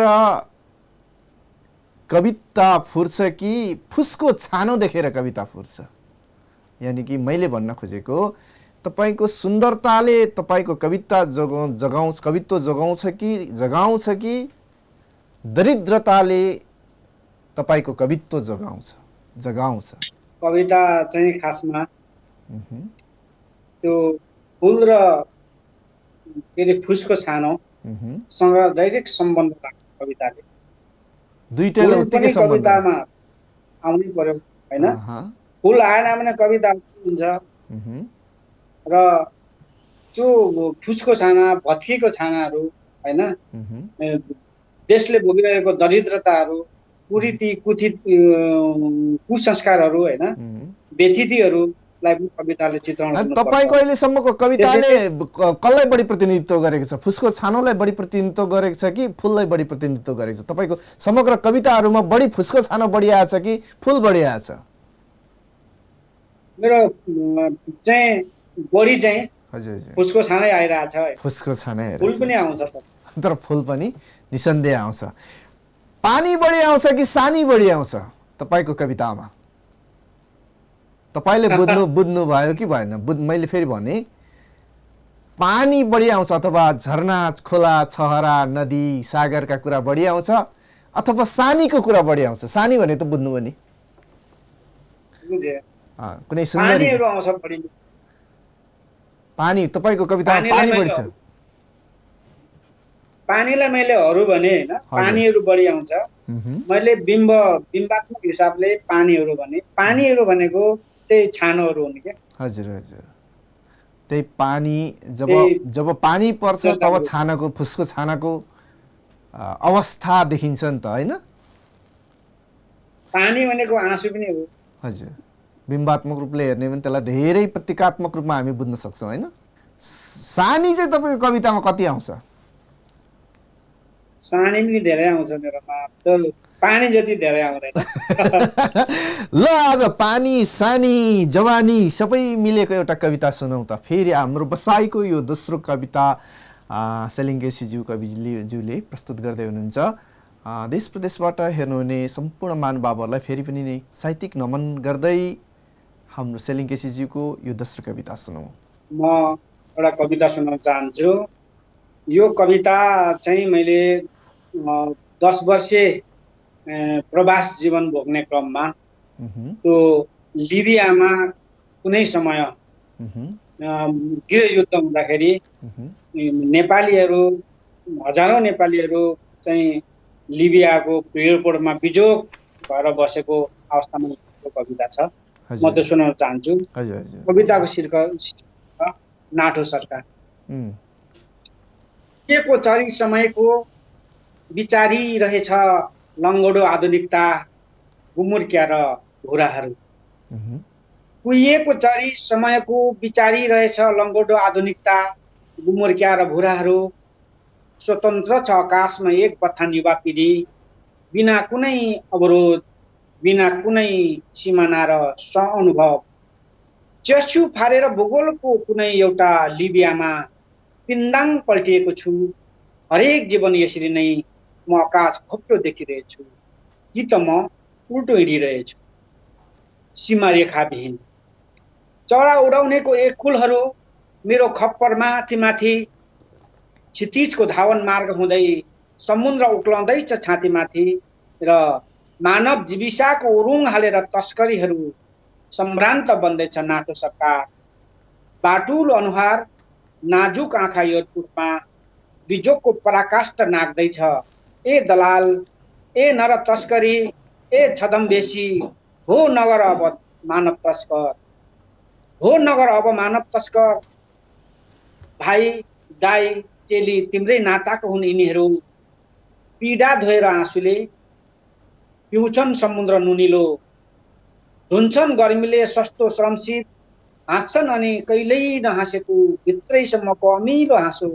कविता फुर्छ कि फुसको छानो देखेर कविता फुर्छ? यानि कि मैले भन्न खोजेको तपाईको सुन्दरताले तपाईको कविता कवित्व जगाउँछ कि दरिद्रताले तपाईको कवित्व जगाउँछ? कविता चाहिँ खासमा त्यो फुल र के अरे फुसको छानो सँग डाइरेक्ट सम्बन्ध राख्छ कविताले। दुईटैले उत्तिकै सम्बन्ध कवितामा आउनै पर्यो हैन? फुल आएन भने कविता हुन्छ र त्यो फुसको छाना, भत्किएको छानाहरू हैन, देशले भोगिरहेको दरिद्रताहरू, कुरीति कुथित कुसंस्कारहरू हैन, व्यथितिहरूलाई कविताले चित्रण गर्नुपर्छ। तपाईको अहिलेसम्मको कविताले कसलाई बढी प्रतिनिधित्व गरेको छ? फुसको छानोलाई बढी प्रतिनिधित्व गरेको छ कि फुललाई बढी प्रतिनिधित्व गरेको छ? तपाईको समग्र कविताहरूमा बढी फुसको छानो बढी आएछ कि फुल बढी आएछ? मेरो चाहिँ बढी चाहिँ हजुर फुसको छानै आइरहेछ। फुसको छानै फुल पनि आउँछ तर फुल पनि निसन्देह आउँछ। पानी बढी आउँछ कि सानी बढी आउँछ तपाईको कवितामा? तपाईले बुझ्नु भयो कि भएन? मैले फेरि भने पानी बढी आउँछ अथवा झरना, खोला, छहरा, नदी, सागरका कुरा बढी आउँछ अथवा सानीको कुरा बढी आउँछ? सानी भने त बुझ्नुभयो नि? बुझे। कुनै सुन्दरी पानीहरु आउँछ बढी। पानी तपाईको कवितामा पानी बढी छ? पानीलाई मैले हरू भने हैन, पानीहरु बढी आउँछ। मैले बिम्बात्मक हिसाबले पानीहरु भने। पानीहरु भनेको त्यही छानोहरु हुन् के? हजुर। त्यही पानी जब पानी पर्छ तब छानाको, फुसको छानाको अवस्था देखिन्छ नि त हैन? पानी भनेको आँसु पनि हो। हजुर। बिम्बात्मक रूपले हेर्ने भने त्यसलाई धेरै प्रतीकात्मक रूपमा हामी बुझ्न सक्छौं हैन? सानी चाहिँ तपाईको कवितामा कति आउँछ? सानी पनि धेरै आउँछ मेरोमा, तर पानी जति धेरै आउँदैन। ल आज पानी, सानी, जवानी सबै मिलेको एउटा कविता सुनौ त। फेरि हाम्रो बसाइको यो दोस्रो कविता सेलिङ्गेसीज्यू कविज्यूले प्रस्तुत गर्दै हुनुहुन्छ। देश प्रदेशबाट हेर्नुहुने सम्पूर्ण महानुभावहरूलाई फेरि पनि नै साहित्यिक नमन गर्दै हाम्रो सेलिङ्गेसीज्यूको यो दोस्रो कविता सुनौ। म एउटा कविता सुनाउन चाहन्छु। यो कविता चाहिँ मैले 10 वर्षे प्रवास जीवन भोग्ने क्रममा त्यो लिबियामा कुनै समय गृहयुद्ध हुँदाखेरि नेपालीहरू, हजारौं नेपालीहरू चाहिँ लिबियाको एयरपोर्टमा बिजोग भएर बसेको अवस्थामा यो कविता छ। म त्यो सुनाउन चाहन्छु। कविताको शीर्षक नाटो सरकार। के को चरी समयको विचारी रहेछ लङ्गडो आधुनिकता, गुमुर्क्या र घुराहरू। कुहिएको चरी समयको विचारी रहेछ लङ्गडो आधुनिकता, गुमुर्क्या र भुराहरू। स्वतन्त्र छ आकाशमा एक बथान युवा पिँढी, बिना कुनै अवरोध, बिना कुनै सिमाना र अनुभव। च्यास्यु फारेर भूगोलको कुनै एउटा लिबियामा पिन्दाङ पल्टिएको छु। हरेक जीवन यसरी नै म आकाश खोप्टो देखिरहेछु, कि त म उल्टो हिँडिरहेछु सीमा रेखाविहीन। चरा उडाउनेको एक फुलहरू मेरो खप्पर माथि माथि, क्षितिजको धावन मार्ग हुँदै समुद्र उक्लाउँदैछ छातीमाथि। र मानव जीविकाको उरुङ हालेर तस्करीहरू सम्भ्रान्त बन्दैछ नाटो सरकार। बाटुलो अनुहार, नाजुक आँखा एयरपोर्टमा बिजोगको पराकाष्ठ नाग्दैछ। ए दलाल, ए नर तस्करी, ए छदमबेसी, हो नगर अब मानव तस्कर, हो नगर अब मानव तस्कर। भाइ, दाइ, चेली तिम्रै नाताको हुन् यिनीहरू। पीडा धोएर आँसुले पिउँछन् समुद्र नुनिलो धुन्छन् गर्मीले सस्तो श्रमशीत हाँस्छन् अनि कहिल्यै नहाँसेको भित्रैसम्मको अमिलो हाँसो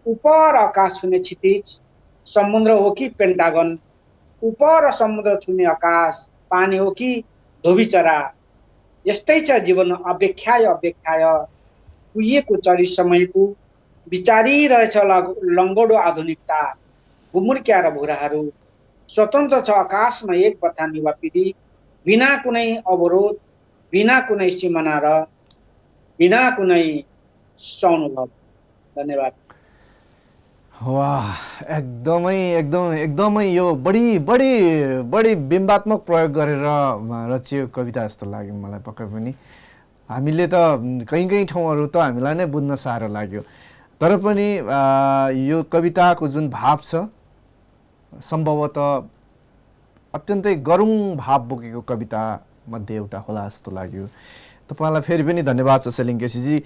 उपर आकाश छुने क्षितिज समुद्र हो कि पेन्टागन उपर समुद्र छुने आकाश पानी हो कि धोबीचरा यस्तै छ जीवन अव्याख्याय अव्याख्याय कुहिएको चरी समयको विचारिरहेछ लङ्गोडो आधुनिकता गुमुर्क्या र भुराहरू स्वतन्त्र छ आकाशमा एक बथान युवा पिँढी बिना कुनै अवरोध बिना कुनै सिमाना र बिना कुनै स्वानुभव। धन्यवाद। वाह, एकदमै यो बढी बिम्बात्मक प्रयोग गरेर रचिएको कविता जस्तो लाग्यो मलाई पक्कै पनि। हामीले त कहीँ ठाउँहरू त हामीलाई नै बुझ्न साह्रो लाग्यो, तर पनि यो कविताको जुन भाव छ सम्भवतः अत्यन्तै गरुङ भाव बोकेको कविता मध्ये एउटा होला जस्तो लाग्यो। तपाईँलाई फेरि पनि धन्यवाद छ सेलिङ केसीजी।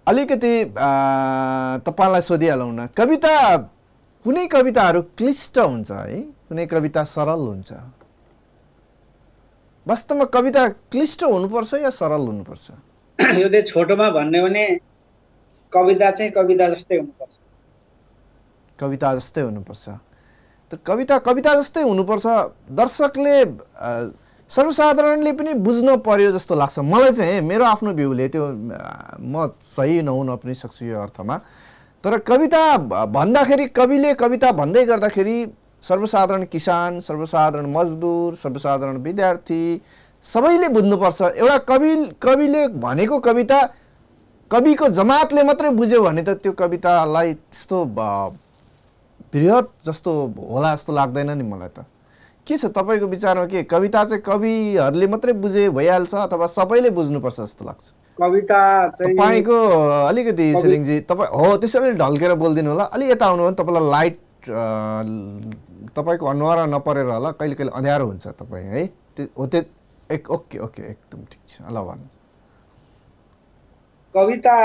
अलिकति तपाईँलाई सोधिहालौँ न, कविता कुनै कविताहरू क्लिष्ट हुन्छ है, कुनै कविता सरल हुन्छ? वास्तवमा कविता क्लिष्ट हुनुपर्छ या सरल हुनुपर्छ? यो चाहिँ छोटोमा भन्ने भने कविता चाहिँ कविता जस्तै हुनुपर्छ। कविता जस्तै हुनुपर्छ। त कविता जस्तै हुनुपर्छ। दर्शकले सर्वसाधारणले पनि बुझ्न पर्यो जस्तो लाग्छ मलाई चाहिँ। मेरो आफ्नो भ्यूले त्यो म सही नहुन पनि सक्छु यो अर्थमा, तर कविता भन्दाखेरि कविले कविता भन्दै गर्दाखेरि सर्वसाधारण किसान, सर्वसाधारण मजदुर, सर्वसाधारण विद्यार्थी सबैले बुझ्नुपर्छ। एउटा कविले भनेको कविता कविको जमातले मात्रै बुझ्यो भने त त्यो कवितालाई त्यस्तो बृहत जस्तो होला जस्तो लाग्दैन नि मलाई त। के छ तपाईँको विचारमा? के कविता चाहिँ कविहरूले मात्रै बुझे भइहाल्छ अथवा सबैले बुझ्नुपर्छ जस्तो लाग्छ? कविता चाहिँ तपाईँको अलिकति सेलिङजी तपाईँ हो त्यसैले ढल्केर बोलिदिनु होला। अलि यता आउनु भने तपाईँलाई लाइट तपाईँको अनुहार नपरेर होला, कहिले कहिले अँध्यारो हुन्छ तपाईँ है। ओके एकदम ठिक छ। ल भन्नुहोस्। कविता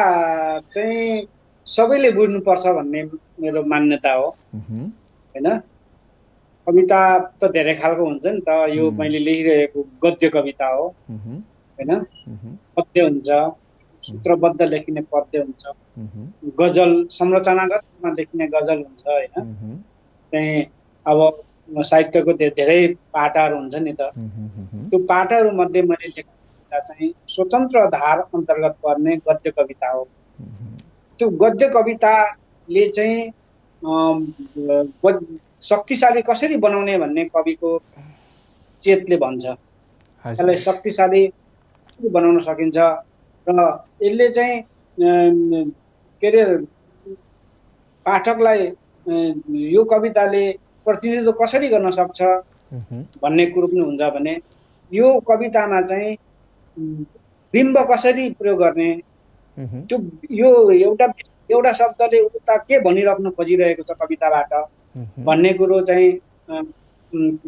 चाहिँ सबैले बुझ्नुपर्छ भन्ने मेरो मान्यता हो होइन। कविता त धेरै खालको हुन्छ नि त। यो मैले लेखिरहेको गद्य कविता हो होइन। पद्य हुन्छ, सूत्रबद्ध लेखिने पद्य हुन्छ, गजल संरचनागत रूपमा लेखिने गजल हुन्छ होइन। चाहिँ अब साहित्यको धेरै पाटाहरू हुन्छ नि त। त्यो पाटाहरू मध्ये मैले लेखेको कविता चाहिँ स्वतन्त्र धार अन्तर्गत पर्ने गद्य कविता हो। त्यो गद्य कविताले चाहिँ शक्तिशाली कसरी बनाउने भन्ने कविको चेतले भन्छ। यसलाई शक्तिशाली कसरी बनाउन सकिन्छ र यसले चाहिँ के अरे पाठकलाई यो कविताले प्रतिनिधित्व कसरी गर्न सक्छ भन्ने कुरो पनि हुन्छ भने यो कवितामा चाहिँ बिम्ब कसरी प्रयोग गर्ने, त्यो यो एउटा शब्दले उता के भनिराख्न खोजिरहेको छ कविताबाट भन्ने कुरो चाहिँ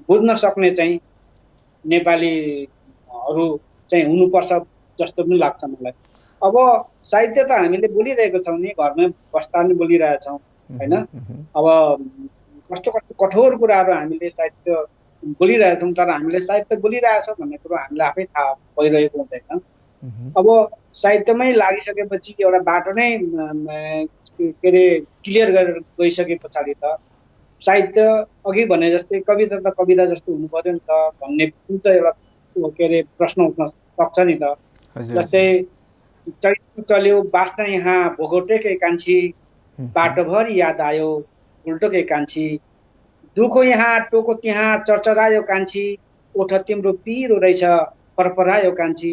बुझ्न सक्ने चाहिँ नेपालीहरू चाहिँ हुनुपर्छ जस्तो पनि लाग्छ मलाई। अब साहित्य त हामीले बोलिरहेको छौँ नि, घरमै बस्दा पनि बोलिरहेछौँ होइन। अब कस्तो कस्तो कठोर कुराहरू हामीले साहित्य बोलिरहेछौँ, तर हामीले साहित्य बोलिरहेछौँ भन्ने कुरो हामीलाई आफै थाहा भइरहेको हुँदैन। अब साहित्यमै लागिसकेपछि एउटा बाटो नै के अरे क्लियर गरेर गइसके पछाडि त साहित्य अघि भने जस्तै कविता त कविता जस्तो हुनु पर्यो नि त भन्ने त एउटा के अरे प्रश्न उठ्न सक्छ नि त। जस्तै चल्यो बाँच्न यहाँ भोगोटेकै कान्छी, बाटोभरि याद आयो उल्टोकै कान्छी, दुखो यहाँ टोको त्यहाँ चर्चरायो कान्छी, ओठ तिम्रो पिरो रहेछ परपरायो कान्छी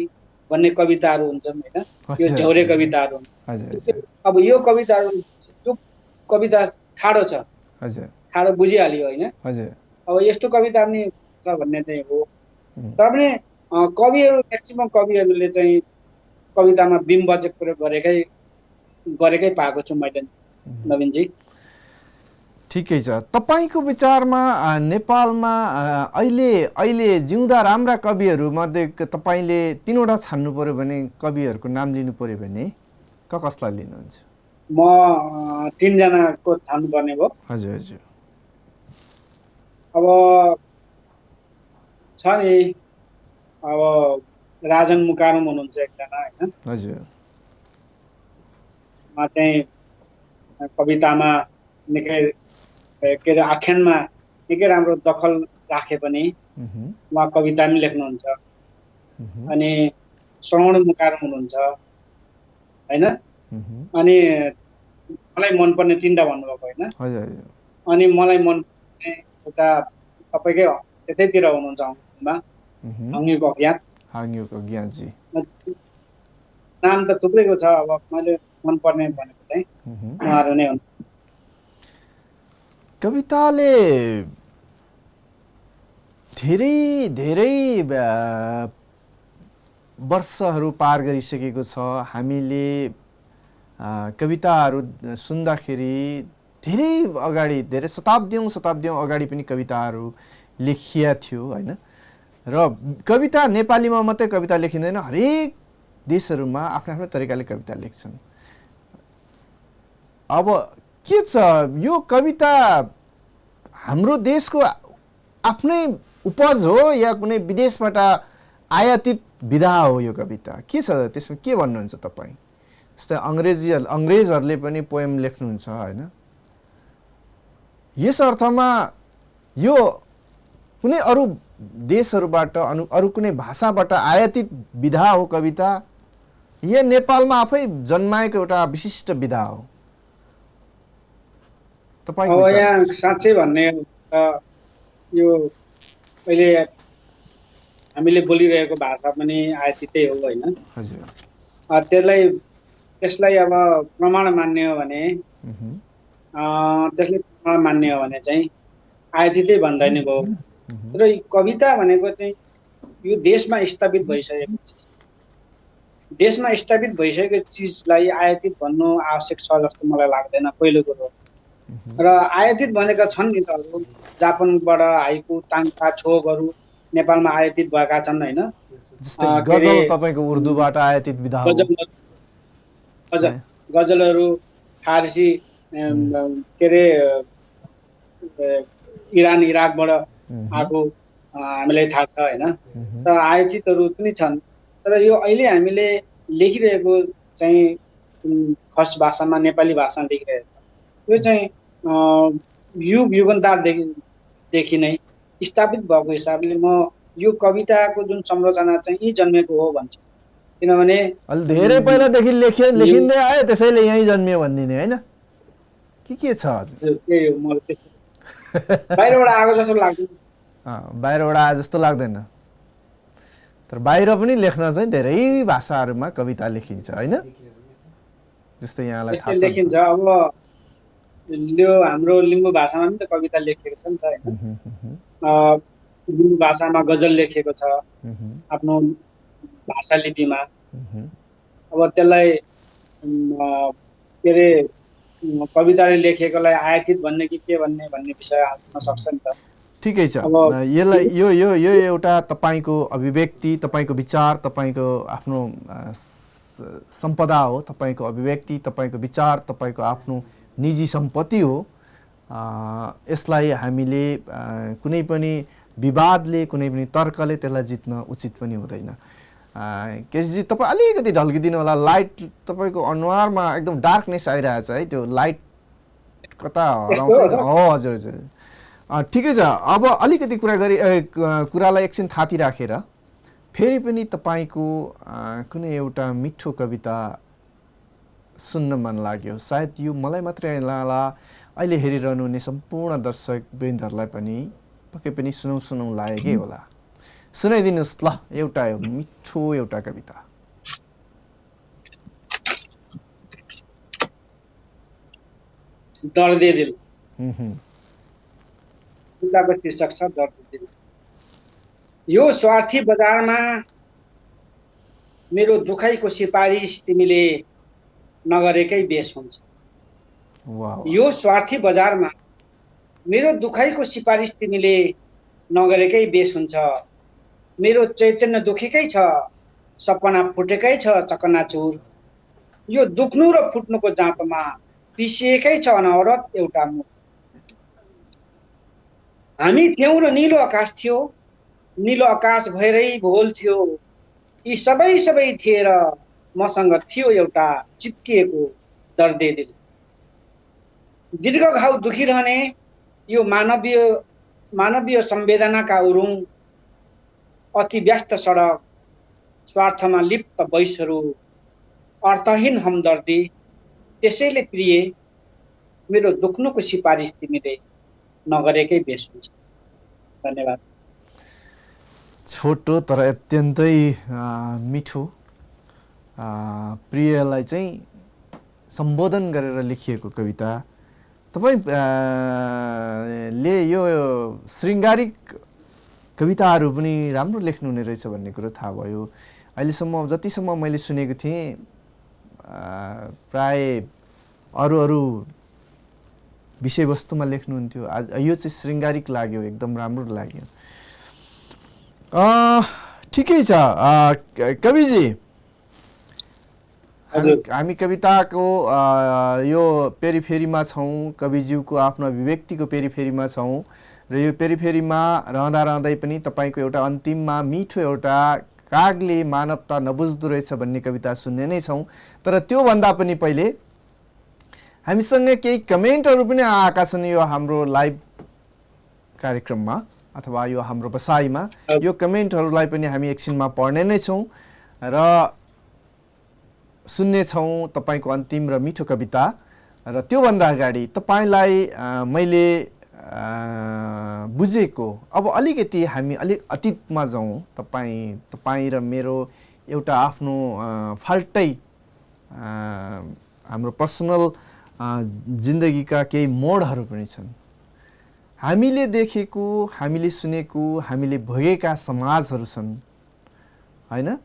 भन्ने कविताहरू हुन्छन् होइन। यो झ्याउरे कविताहरू। अब यो कविताहरू, त्यो कविता ठाडो छ, ठाडो बुझिहाल्यो होइन। अब यस्तो कविता पनि छ भन्ने चाहिँ हो। तर पनि कविहरू म्याक्सिमम कविहरूले चाहिँ कवितामा बिम्ब चाहिँ प्रयोग गरेकै पाएको छु मैले नवीनजी। ठिकै छ। तपाईँको विचारमा नेपालमा अहिले जिउँदा राम्रा कविहरूमध्ये तपाईँले 3वटा छान्नु पर्यो भने कविहरूको नाम लिनु पर्यो भने कसलाई लिनुहुन्छ? म 3 जनाको छान्नुपर्ने भयो। हजुर। अब छ नि अब राजन मुकारुम हुनुहुन्छ एकजना होइन, हजुर उहाँ चाहिँ कवितामा निकै के अरे आख्यानमा निकै राम्रो दखल राखे पनि उहाँ कविता पनि लेख्नुहुन्छ। अनि श्रवण मुकारुम हुनुहुन्छ होइन, अनि मलाई मनपर्ने तिनवटा भन्नुभएको होइन, हजुर अनि मलाई मनपर्ने एउटा तपाईँकै त्यतैतिर हुनुहुन्छ हङ्गीको अज्ञात, हाङ्गीको ज्ञानजी। नाम त थुप्रैको छ, अब मैले मनपर्ने भनेको चाहिँ उहाँहरू नै हुन्। कविताले धेरै धेरै वर्षहरू पार गरिसकेको छ। हामीले कविताहरू सुन्दाखेरि धेरै अगाडि, धेरै शताब्दीौँ अगाडि पनि कविताहरू लेखिया थियो होइन। र कविता नेपालीमा मात्रै कविता लेखिँदैन, हरेक देशहरूमा आफ्नो आफ्नो तरिकाले कविता लेख्छन्। अब के छ, यो कविता हाम्रो देशको आफ्नै उपज हो या कुनै विदेशबाट आयातित विधा हो यो कविता? के छ त्यसमा, के भन्नुहुन्छ तपाईँ? जस्तै अङ्ग्रेजहरूले पनि पोएम लेख्नुहुन्छ होइन। यस अर्थमा यो कुनै अरू देशहरूबाट अरू कुनै भाषाबाट आयातित विधा हो कविता, या नेपालमा आफै जन्माएको एउटा विशिष्ट विधा हो? अब यहाँ साँच्चै भन्ने यो अहिले हामीले बोलिरहेको भाषा पनि आयातितै हो होइन। त्यसलाई अब प्रमाण मान्ने हो भने चाहिँ आयातितै भन्दा नि भयो। र कविता भनेको चाहिँ यो देशमा स्थापित भइसकेको चिज, देशमा स्थापित भइसकेको चिजलाई आयातित भन्नु आवश्यक छ जस्तो मलाई लाग्दैन, पहिलो कुरो। र आयातित भनेका छन् नि त, जापानबाट हाइकु ताङ्का छोगहरू नेपालमा आयातित भएका छन् होइन। जस्तै गजल तपाईको उर्दूबाट आयातित विधा हो। गजलहरू फारसी के अरे इरान इराकबाट आएको हामीलाई थाहा छ होइन। त आयातितहरू पनि छन्, तर यो अहिले हामीले लेखिरहेको चाहिँ खस भाषामा, नेपाली भाषामा लेखिरहेको यो चाहिँ युग युगान्तरदेखि नै स्थापित भएको हिसाबले म यो कविताको जुन संरचना चाहिँ यहीँ जन्मेको हो भन्छु। किनभने धेरै पहिलादेखि लेखिँदै आयो, त्यसैले यहीँ जन्मियो भनिदिने होइन के छ? बाहिरबाट आएको जस्तो लाग्दैन, बाहिरबाट आए जस्तो लाग्दैन। तर बाहिर पनि लेख्न चाहिँ धेरै भाषाहरूमा कविता लेखिन्छ होइन। जस्तै यहाँलाई थाहा छ लेखिन्छ। अब यो हाम्रो लिम्बू भाषामा पनि त कविता लेखिएको छ नि त होइन। लिम्बू भाषामा गजल लेखिएको छ आफ्नो भाषा लिपिमा। अब त्यसलाई के अरे कविताले लेखेकोलाई आयातित भन्ने कि के भन्ने विषय आउन सक्छ नि त। ठिकै छ, यसलाई यो यो यो एउटा तपाईको अभिव्यक्ति, तपाईको विचार, तपाईको आफ्नो सम्पदा हो, तपाईको अभिव्यक्ति, तपाईको विचार, तपाईको आफ्नो निजी सम्पत्ति हो। यसलाई हामीले कुनै पनि विवादले, कुनै पनि तर्कले त्यसलाई जित्न उचित पनि हुँदैन। केसीजी तपाईँ अलिकति ढल्किदिनु होला, लाइट तपाईँको अनुहारमा एकदम डार्कनेस आइरहेछ है, त्यो लाइट कता हराउँछ? हो हजुर हजुर ठिकै छ। अब अलिकति कुरालाई एकछिन थाती राखेर फेरि पनि तपाईँको कुनै एउटा मिठो कविता सुन्न मन लाग्यो। सायद यो मलाई मात्रै होला, अहिले हेरिरहनु हुने सम्पूर्ण दर्शक वृन्दहरूलाई पनि पक्कै पनि सुनौ लागेकै होला। सुनाइदिनुहोस् ल एउटा मिठो एउटा कविता। दर्दे दिल, कविताको शीर्षक छ दर्दे दिल। यो स्वार्थी बजारमा मेरो दुखाइको सिफारिस तिमीले नगरेकै बेस हुन्छ। यो स्वार्थी बजारमा मेरो दुखाइको सिफारिस तिमीले नगरेकै बेस हुन्छ। मेरो चैतन्य दुखेकै छ, सपना फुटेकै छ चकनाचुर। यो दुख्नु र फुट्नुको जाँतोमा पिसिएकै छ अनवरत एउटा मुख। हामी थियौँ र निलो आकाश थियो, निलो आकाश भएरै भोल थियो, यी सबै थिए र मसँग थियो एउटा चिप्किएको दर्दे दिल। दीर्घ घाउ दुखिरहने यो मानवीय संवेदनाका उरुङ, अति व्यस्त सडक, स्वार्थमा लिप्त वैशहरू, अर्थहीन हमदर्दी। त्यसैले प्रिय, मेरो दुख्नुको सिफारिस तिमीले नगरेकै बेस हुन्छ। धन्यवाद। छोटो तर अत्यन्तै मिठो प्रियलाई चाहिँ सम्बोधन गरेर लेखिएको कविता। तपाईँले यो शृङ्गारिक कविताहरू पनि राम्रो लेख्नुहुने रहेछ भन्ने कुरो थाहा भयो। अहिलेसम्म जतिसम्म मैले सुनेको थिएँ प्राय अरू विषयवस्तुमा लेख्नुहुन्थ्यो। आज यो चाहिँ शृङ्गारिक लाग्यो, एकदम राम्रो लाग्यो। ठिकै छ कविजी, हामी कविताको यो पेरिफेरीमा छौँ, कविज्यूको आफ्नो अभिव्यक्तिको पेरिफेरीमा छौँ र यो पेरिफेरीमा रहँदै पनि तपाईँको एउटा अन्तिममा मिठो एउटा कागले मानवता नबुझ्दो रहेछ भन्ने कविता सुन्ने नै छौँ। तर त्योभन्दा पनि पहिले हामीसँग केही कमेन्टहरू पनि आएका छन् यो हाम्रो लाइभ कार्यक्रममा अथवा यो हाम्रो बसाइमा। यो कमेन्टहरूलाई पनि हामी एकछिनमा पढ्ने नै छौँ र सुन्ने छौँ तपाईँको अन्तिम र मिठो कविता। र त्योभन्दा अगाडि तपाईँलाई मैले बुझेको अब अलिकति हामी अतीतमा जाउँ। तपाईँ र मेरो एउटा आफ्नो फाल्टै हाम्रो पर्सनल जिन्दगीका केही मोडहरू पनि छन्। हामीले देखेको, हामीले सुनेको, हामीले भोगेका समाजहरू छन् हैन।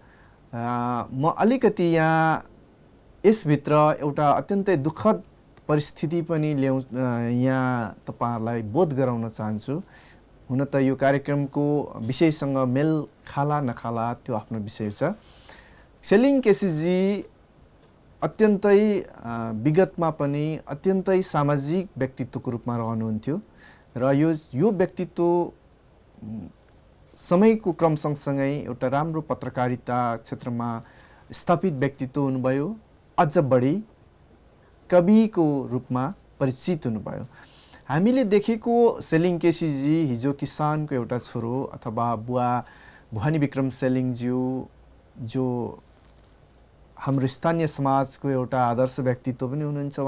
म अलिकति यहाँ यसभित्र एउटा अत्यन्तै दुःखद परिस्थिति पनि यहाँ तपाईहरुलाई बोध गराउन चाहन्छु। हुन त यो कार्यक्रमको विषयसँग मेल खाला नखाला त्यो आफ्नो विषय छ। सेलिङ केसीजी अत्यन्तै विगतमा पनि अत्यन्तै सामाजिक व्यक्तित्वको रूपमा रहनुहुन्थ्यो र यो व्यक्तित्व समयको क्रम सँगसँगै एउटा राम्रो पत्रकारिता क्षेत्रमा स्थापित व्यक्तित्व हुनुभयो। अझ बढी कविको रूपमा परिचित हुनुभयो। हामीले देखेको सेलिङ केसीजी हिजो किसानको एउटा छोरो अथवा बुवा भवानी विक्रम सेलिङज्यू जो हाम्रो स्थानीय समाजको एउटा आदर्श व्यक्तित्व पनि हुनुहुन्छ।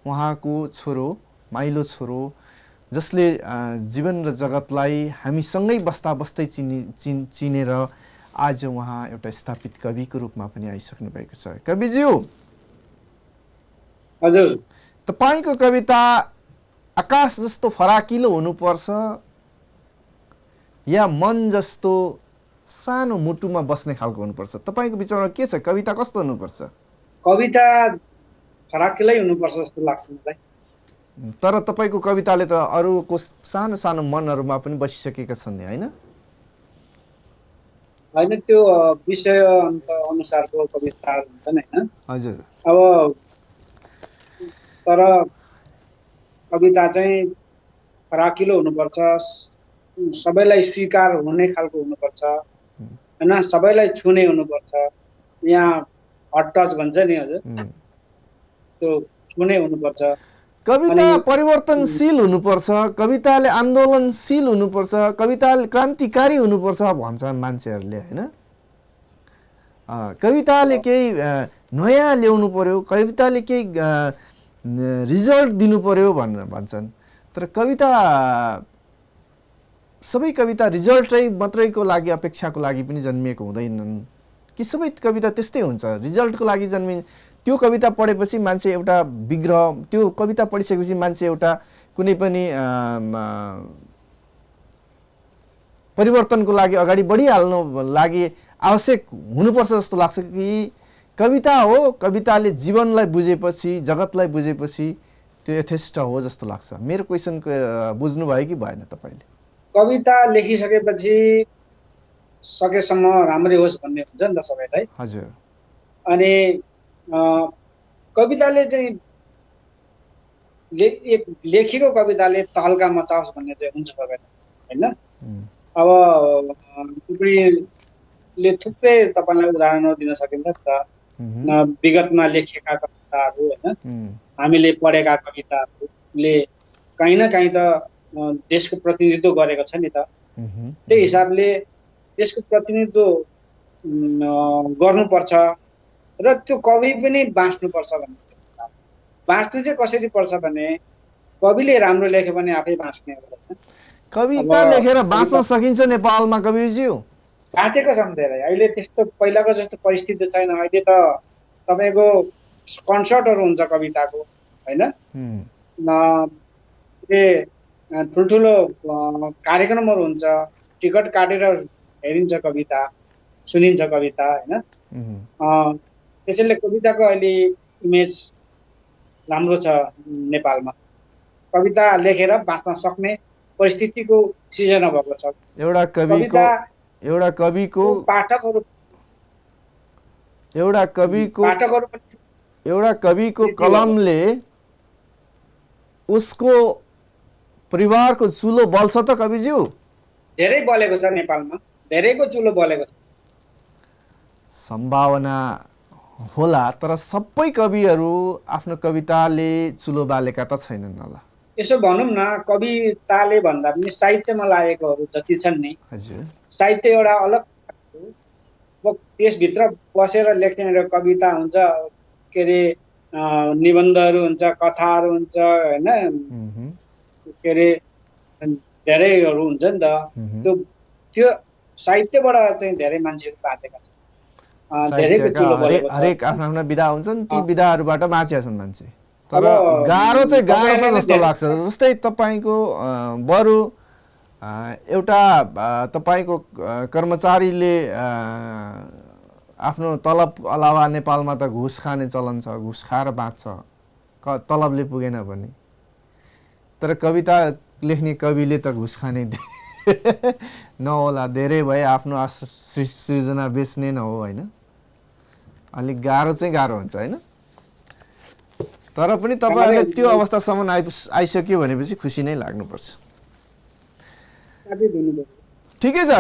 उहाँको छोरो, माइलो छोरो, जसले जीवन र जगतलाई हामीसँगै बस्दै चिनेर आज उहाँ एउटा स्थापित कविको रूपमा पनि आइसक्नु भएको छ। कविज्यू, हजुर, तपाईको कविता आकाश जस्तो फराकिलो हुनुपर्छ या मन जस्तो सानो मुटुमा बस्ने खालको हुनुपर्छ? तपाईको विचारमा के छ? कविता कस्तो हुनुपर्छ? कविता फराकिलै हुनुपर्छ जस्तो लाग्छ मलाई। तर तपाईको कविताले त अरूको सानो सानो मनहरुमा पनि बसिसकेका छन् हैन? हैन, त्यो विषय अनुसारको कविताहरु हुन्छन् हैन? हजुर। अब तर कविता चाहिँ फराकिलो हुनुपर्छ, सबैलाई स्वीकार हुने खालको हुनुपर्छ हैन, सबैलाई छुने हुनुपर्छ। यहाँ हट टच भन्छ नि हजुर, त्यो छुने हुनुपर्छ। कविता परिवर्तनशील हुनुपर्छ, कविताले आन्दोलनशील हुनुपर्छ, कविताले क्रान्तिकारी हुनुपर्छ भन्छन् मान्छेहरूले हैन? कविताले केही नयाँ ल्याउनु पर्यो, कविताले केही रिजल्ट दिनु पर्यो भन्छन्। तर कविता, सबै कविता रिजल्टै मात्रैको लागि, अपेक्षाको लागि पनि जन्मिएको हुँदैनन् कि सबै कविता त्यस्तै हुन्छ? रिजल्टको लागि त्यो कविता पढेपछि मान्छे एउटा विग्रह, त्यो कविता पढिसकेपछि मान्छे एउटा कुनै पनि परिवर्तनको लागि अगाडि बढिहाल्नु लागि आवश्यक हुनुपर्छ जस्तो लाग्छ कि कविता हो, कविताले जीवनलाई बुझेपछि, जगतलाई बुझेपछि त्यो यथेष्ट हो जस्तो लाग्छ? मेरो क्वेशनको बुझ्नु भयो कि भएन तपाईले? कविता लेखिसकेपछि सकेसम्म राम्रै होस् भन्ने हुन्छ नि त सबैलाई। हजुर। अनि कविताले चाहिँ एक लेखेको कविताले तहल्का मचाओस् भन्ने चाहिँ हुन्छ सबैलाई। हैन। अब टुकडीले थुप्रै तपाईँलाई उदाहरणहरू दिन सकिन्छ नि त। विगतमा लेखिएका कविताहरू हैन, हामीले पढेका कविताहरूले कहीँ न कहीँ त देशको प्रतिनिधित्व गरेको छ नि त। त्यही हिसाबले देशको प्रतिनिधित्व गर्नुपर्छ र त्यो कवि पनि बाँच्नुपर्छ भन्ने। बाँच्नु चाहिँ कसरी पर्छ भने कविले राम्रो लेख्यो भने आफै बाँच्ने हो। कविता लेखेर बाँच्न सकिन्छ नेपालमा कविज्यू? बाँचेको छन् धेरै। अहिले त्यस्तो पहिलाको जस्तो परिस्थिति छैन। अहिले त तपाईँको कन्सर्टहरू हुन्छ कविताको हैन, ठुल्ठुलो कार्यक्रमहरू हुन्छ, टिकट काटेर हेरिन्छ कविता, सुनिन्छ कविता हैन। त्यसैले कविताको अहिले इमेज राम्रो छ नेपालमा। कविता लेखेर बाँच्न सक्ने परिस्थितिको सिर्जना भएको छ। एउटा कविको कलमले उसको परिवारको चुलो बल्छ त कविज्यू? धेरै बलेको छ नेपालमा, धेरैको चुलो बलेको छ। सम्भावना होला, तर सबै कविहरू आफ्नो कविताले चुलो बालेका त छैनन् होला। यसो भनौँ न, कविताले भन्दा पनि साहित्यमा लागेकोहरू जति छन् नि, साहित्य एउटा अलग, त्यसभित्र बसेर लेख्ने कविता हुन्छ, के अरे निबन्धहरू हुन्छ, कथाहरू हुन्छ हैन, के अरे धेरैहरू हुन्छ नि त। त्यो साहित्यबाट चाहिँ धेरै मान्छेहरू बाँचेका छन्। हरेक आफ्ना आफ्ना विधा हुन्छन्, ती विधाहरूबाट बाँचेका छन् मान्छे। तर गाह्रो चाहिँ गाह्रो छ जस्तो लाग्छ। जस्तै तपाईँको बरु एउटा तपाईँको कर्मचारीले आफ्नो तलब अलावा नेपालमा त घुस खाने चलन छ, घुस खाएर बाँच्छ तलबले पुगेन भने। तर कविता लेख्ने कविले त घुस खाने नहोला, धेरै भए आफ्नो सृजना बेच्ने न हो होइन। अलिक गाह्रो चाहिँ गाह्रो हुन्छ होइन। तर पनि तपाईँहरूले त्यो अवस्थासम्म आइसक्यो भनेपछि खुसी नै लाग्नुपर्छ। ठिकै छ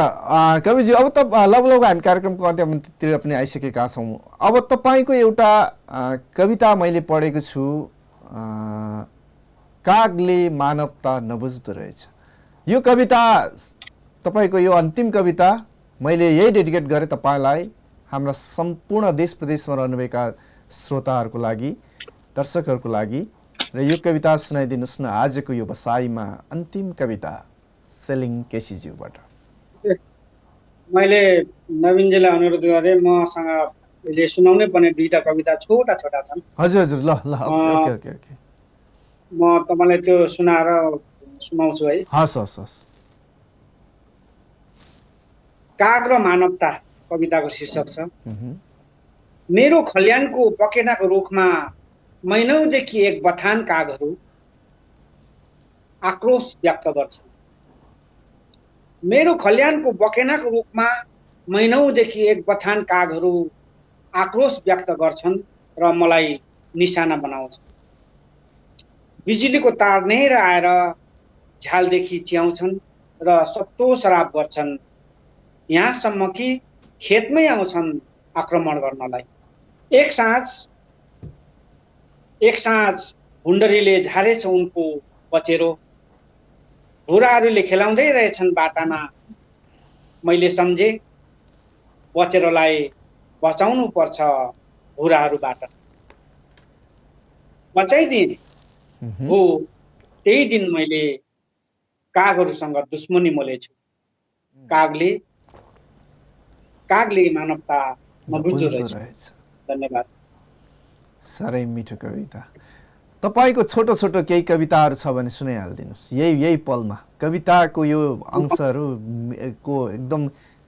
कविजी, अब त लगभग हामी कार्यक्रमको अन्त्यतिर पनि आइसकेका छौँ। अब तपाईँको एउटा कविता मैले पढेको छु, कागले मानवता नबुझ्दो रहेछ। यो कविता तपाईँको यो अन्तिम कविता मैले यही डेडिकेट गरेँ तपाईँलाई, हाम्रा सम्पूर्ण देश प्रदेशमा रहनुभएका श्रोताहरूको लागि, दर्शकहरूको लागि। र यो कविता सुनाइदिनुहोस् न आजको यो बसाइमा, अन्तिम कविता सेलिङ केसीज्यूबाट। मैले नवीनजीलाई अनुरोध गरेँ, मसँग अहिले सुनाउनै पर्ने दुईटा कविता छोटा छोटा छन्। हजुर हजुर, ल ल, ओके ओके ओके, म तपाईँलाई त्यो सुनाएर सुनाउँछु है। हस् हस् हस्। काग र मानवता कविताको शीर्षक छ। मेरो खल्यानको पकेनाको रुखमा महिनौदेखि एक बथान कागहरू आक्रोश व्यक्त गर्छन्। मेरो खल्यानको बकेनाको रुखमा महिनौदेखि एक बथान कागहरू आक्रोश व्यक्त गर्छन् र मलाई निशाना बनाउँछन्। बिजुलीको तार नेर आएर झ्यालदेखि च्याउँछन् र सत्तो सराप गर्छन्, यहाँसम्म कि खेतमै आउँछन् आक्रमण गर्नलाई। एक साँझ हुन्डरीले झारेछ उनको बचेरो, भुराहरूले खेलाउँदै रहेछन् बाटामा। मैले सम्झे बचेरोलाई बचाउनु पर्छ भुराहरूबाट। बचाइदिए हो त्यही दिन मैले कागहरूसँग दुश्मनी मोलेछु। कागले मानवता नबुझ्दो रहेछ। धन्यवाद। साह्रै मिठो कविता। तपाईँको छोटो छोटो केही कविताहरू छ भने सुनाइहालिदिनुहोस् यही पलमा। कविताको यो अंशहरू को एकदम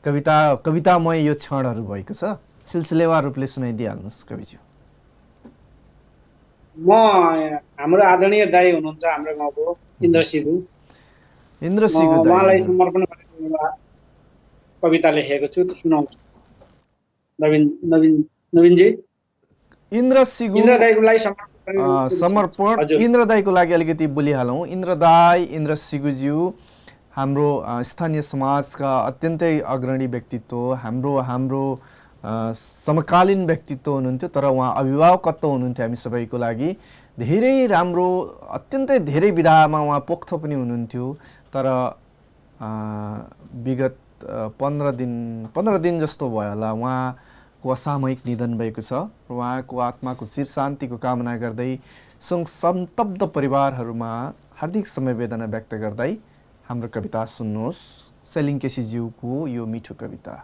कवितामय यो क्षणहरू भएको छ, सिलसिलेवार रूपले सुनाइदिइहाल्नुहोस् कविज्यू। हाम्रो आदरणीय दाइ हुनुहुन्छ हाम्रो गाउँको इन्द्र सिगु उहाँलाई समर्पण गरेर कविता लेखेको छु, सुनाउँछु। नवीनजी, इन्द्र दाइको समर्पण। इन्द्र दाइको लागि अलिकति बोलिहालौँ। इन्द्र दाइ, इन्द्र सिगुज्यू, हाम्रो स्थानीय समाजका अत्यन्तै अग्रणी व्यक्तित्व, हाम्रो समकालीन व्यक्तित्व हुनुहुन्थ्यो, तर उहाँ अभिभावकत्व हुनुहुन्थ्यो हामी सबैको लागि। धेरै राम्रो, अत्यन्तै धेरै विधामा उहाँ पोख्त पनि हुनुहुन्थ्यो। तर विगत 15 दिन जस्तो भयो होला उहाँको असामयिक निधन भएको छ। उहाँको आत्माको चिर शान्तिको कामना गर्दै सन्तब्ध परिवारहरूमा हार्दिक समवेदना व्यक्त गर्दै हाम्रो कविता सुन्नुहोस्, सेलिङ केसीज्यूको यो मिठो कविता।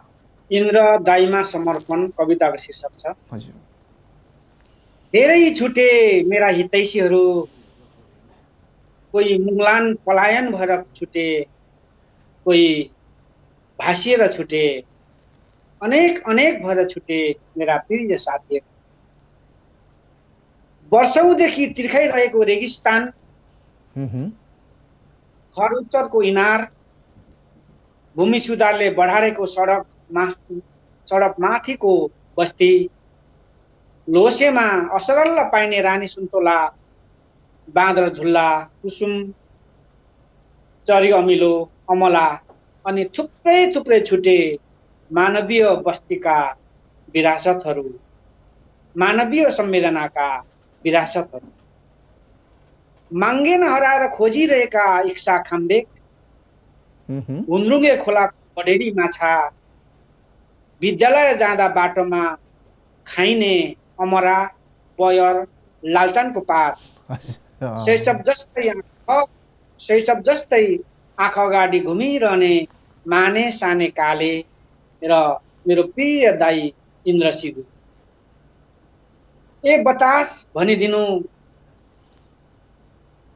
इन्द्र दाइमा समर्पण कविताको शीर्षक छ। हजुर। धेरै छुटे मेरा हितैषीहरू, कोही मुगलान पलायन भएर छुटे, कोही भासिएर छुटे, अनेक भएर छुटे मेरा प्रिय साथीहरू। वर्षौंदेखि तिर्खाइरहेको रेगिस्तान, खर उत्तरको इनार, भूमि सुधारले बढारेको सडक माथिको बस्ती, लोसेमा असरल्ल पाइने रानी सुन्तोला, बाँदर झुल्ला, कुसुम, चरी अमिलो, अमला अनि थुप्रै छुटे मानवीय बस्तीका विरासतहरू, मानवीय संवेदनाका विरासतहरू। माङ्गेन हराएर खोजिरहेका इक्सा खाम्बेक, हुन्द्रुङ्गे खोला बढेरी माछा, विद्यालय जाँदा बाटोमा खाइने अमरा, बयर, लालचानको पात, शैशव जस्तै आँखा अगाडि घुमिरहने माने साने काले र मेरो प्रिय दाई इन्द्रसिंह। ए बतास भनिदिनु,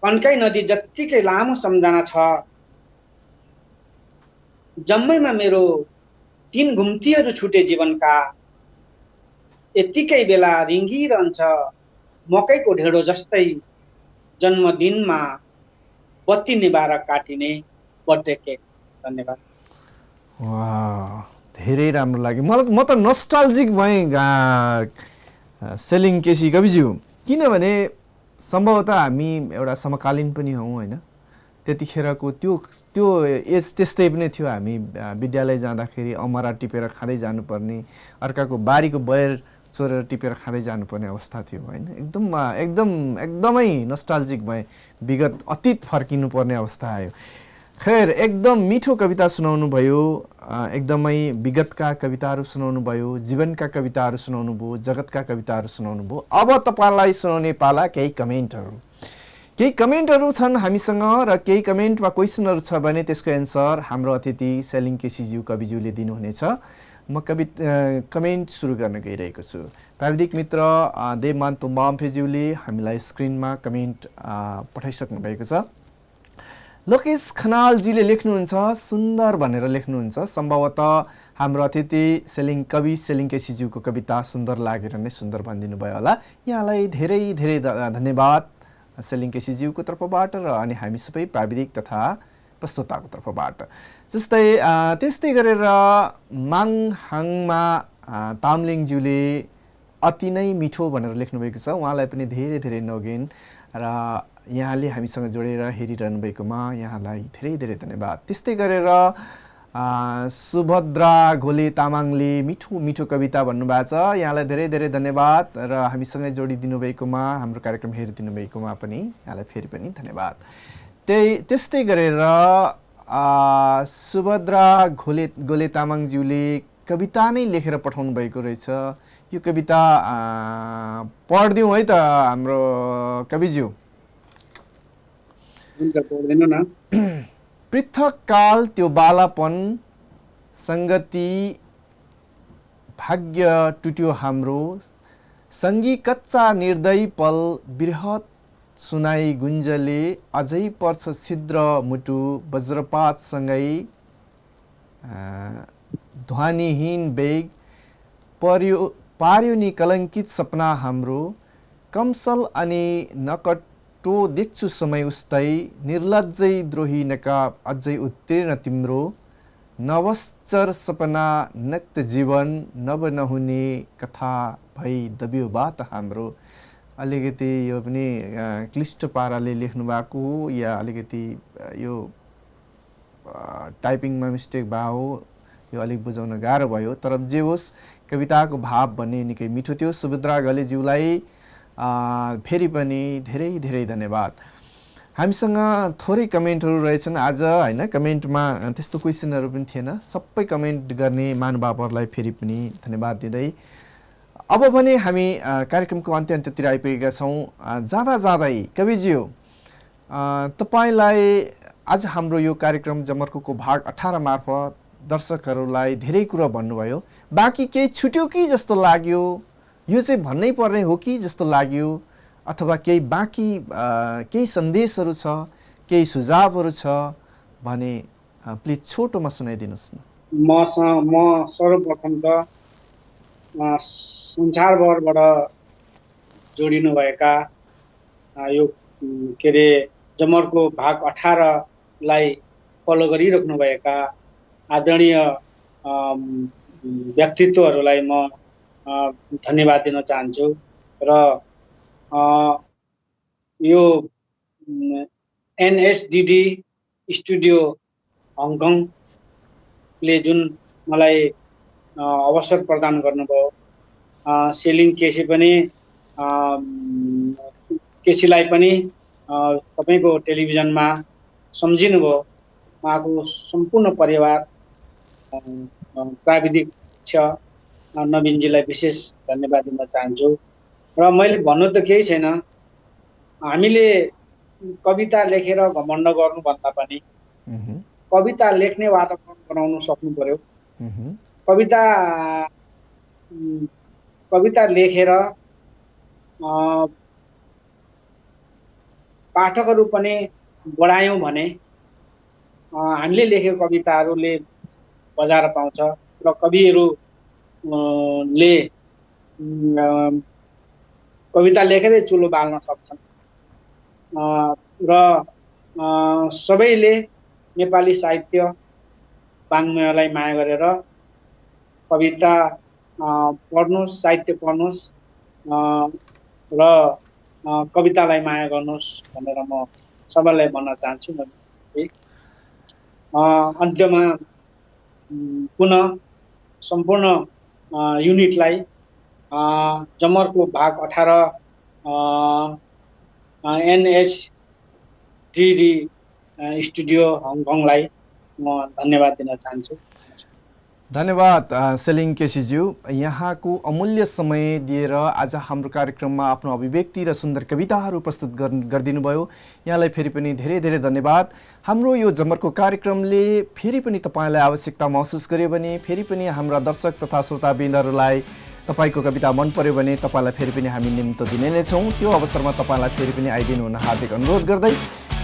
कन्काई नदी जत्तिकै लामो सम्झना छ। जम्मैमा मेरो 3 घुम्तीहरू छुटे जीवनका, यतिकै बेला रिङ्गिरहन्छ मकैको ढेँडो जस्तै जन्मदिनमा बत्ती निभाएर काटिने बर्थडे केक। धन्यवाद। वाह, धेरै राम्रो लाग्यो मलाई। म त नस्टाल्जिक भएँ सेलिङ केसी कविज्यू, किनभने सम्भवतः हामी एउटा समकालीन पनि हौँ होइन। त्यतिखेरको त्यो एज त्यस्तै पनि थियो। हामी विद्यालय जाँदाखेरि अमरा टिपेर खाँदै जानुपर्ने, अर्काको बारीको बयर चोरेर टिपेर खाँदै जानुपर्ने अवस्था थियो होइन। एकदमै नस्टाल्जिक भएँ, विगत अतीत फर्किनुपर्ने अवस्था आयो। खैर, एकदम मिठो कविता सुनाउनु भयो, एकदमै विगतका कविताहरू सुनाउनु भयो, जीवनका कविताहरू सुनाउनु भयो, जगतका कविताहरू सुनाउनु भयो। अब तपाईँलाई सुनाउने पाला केही कमेन्टहरू छन् हामीसँग, र केही कमेन्टमा क्वेसनहरू छ भने त्यसको एन्सर हाम्रो अतिथि सेलिङ केसीज्यू कविज्यूले दिनुहुनेछ। म कमेन्ट सुरु गर्न गइरहेको छु। प्राविधिक मित्र देवमान तुम्बाम्फेज्यूले हामीलाई स्क्रिनमा कमेन्ट पठाइसक्नु भएको छ। लोकेश खनालजीले लेख्नुहुन्छ सुन्दर भनेर लेख्नुहुन्छ। सम्भवतः हाम्रो अतिथि सेलिङ केसीज्यूको कविता सुन्दर लागेर नै सुन्दर भनिदिनु भयो होला। यहाँलाई धेरै धन्यवाद सेलिङ केसीज्यूको तर्फबाट र अनि हामी सबै प्राविधिक तथा प्रस्तुताको तर्फबाट। त्यस्तै गरेर माङहाङमा तामलिङज्यूले अति नै मिठो भनेर लेख्नुभएको छ। उहाँलाई पनि धेरै नोगेन र यहाँले हामीसँग जोडेर हेरिरहनु भएकोमा यहाँलाई धेरै धन्यवाद। त्यस्तै गरेर सुभद्रा घोले तामाङले मिठो कविता भन्नुभएको छ। यहाँलाई धेरै धन्यवाद र हामीसँगै जोडिदिनु भएकोमा, हाम्रो कार्यक्रम हेरिदिनु भएकोमा पनि यहाँलाई फेरि पनि धन्यवाद। त्यस्तै गरेर सुभद्रा घोले तामाङज्यूले कविता नै लेखेर पठाउनु भएको रहेछ। यो कविता पढ्दिउँ है त हाम्रो कविज्यू। पृथक काल त्यो बालापन, सङ्गति भाग्य टुट्यो हाम्रो, सङ्गी कच्चा निर्दयी पल, बृहत सुनाई गुन्जले अझै पर्छ छिद्र मुटु, वज्रपातसँगै ध्वनिहीन वेग, पार्यो नि कलङ्कित सपना हाम्रो, कमसल अनि नकटो देख्छु समय उस्तै, निर्लज्जै द्रोही नकाब अझै उत्तीर्ण तिम्रो, नवश्चर सपना नक्त जीवन, नव नहुने कथा भई दबियो बात हाम्रो। अलिकति यो पनि क्लिष्ट पाराले लेख्नु भएको हो या अलिकति यो टाइपिङमा मिस्टेक भयो हो, यो अलिक बुझाउन गाह्रो भयो। तर जे होस्, कविताको भाव भन्ने निकै मिठो थियो। सुभद्रा घलेज्यूलाई फेरि पनि धेरै धेरै धन्यवाद। हामीसँग थोरै कमेन्टहरू रहेछन् आज होइन, कमेन्टमा त्यस्तो क्वेसनहरू पनि थिएन। सबै कमेन्ट गर्ने महानुभावहरूलाई फेरि पनि धन्यवाद दिँदै अब भने हामी कार्यक्रमको अन्त्यतिर आइपुगेका छौँ। जाँदा जाँदै कविज्यू, तपाईँलाई आज हाम्रो यो कार्यक्रम जमर्कोको भाग 18 मार्फत दर्शकहरूलाई धेरै कुरा भन्नुभयो। बाँकी केही छुट्यो कि जस्तो लाग्यो, यो चाहिँ भन्नै पर्ने हो कि जस्तो लाग्यो, अथवा केही बाँकी केही सन्देशहरू छ, केही सुझावहरू छ भने प्लिज छोटोमा सुनाइदिनुहोस् न। म सर्वप्रथम त संसारभरबाट जोडिनुभएका यो के अरे जमर्को भाग 18लाई फलो गरिराख्नुभएका आदरणीय व्यक्तित्वहरूलाई म धन्यवाद दिन चाहन्छु। र यो एनएसडिडी स्टुडियो हङकङले जुन मलाई अवसर प्रदान गर्नुभयो, सेलिङ केसी पनि केसीलाई पनि तपाईँको टेलिभिजनमा सम्झिनुभयो। उहाँको सम्पूर्ण परिवार, प्राविधिक नवीनजीलाई विशेष धन्यवाद दिन चाहन्छु। र मैले भन्नु त केही छैन, हामीले कविता लेखेर घमण्ड गर्नुभन्दा पनि कविता लेख्ने वातावरण बनाउन सक्नु पर्यो। कविता लेखेर पाठकहरू पनि बढायौँ भने हामीले लेखेको कविताहरूले बजार पाउँछ र कविहरूले कविता लेखेरै चुलो बाल्न सक्छन्। र सबैले नेपाली साहित्य वाङ्मयलाई माया गरेर कविता पढ्नुहोस्, साहित्य पढ्नुहोस् र कवितालाई माया गर्नुहोस् भनेर म सबैलाई भन्न चाहन्छु। अन्त्यमा पुनः सम्पूर्ण युनिटलाई जमर्को भाग 18 एनएसडिडी स्टुडियो हङकङलाई म धन्यवाद दिन चाहन्छु। धन्यवाद सेलिङ केसीज्यू, यहाँको अमूल्य समय दिएर आज हाम्रो कार्यक्रममा आफ्नो अभिव्यक्ति र सुन्दर कविताहरू प्रस्तुत गरिदिनु भयो। यहाँलाई फेरि पनि धेरै धेरै धन्यवाद। हाम्रो यो जमर्को कार्यक्रमले फेरि पनि तपाईँलाई आवश्यकता महसुस गर्यो भने, फेरि पनि हाम्रा दर्शक तथा श्रोताबिन्दहरूलाई तपाईँको कविता मन पर्यो भने तपाईँलाई फेरि पनि हामी निम्तो दिने नै छौँ। त्यो अवसरमा तपाईँलाई फेरि पनि आइदिनु हुन हार्दिक अनुरोध गर्दै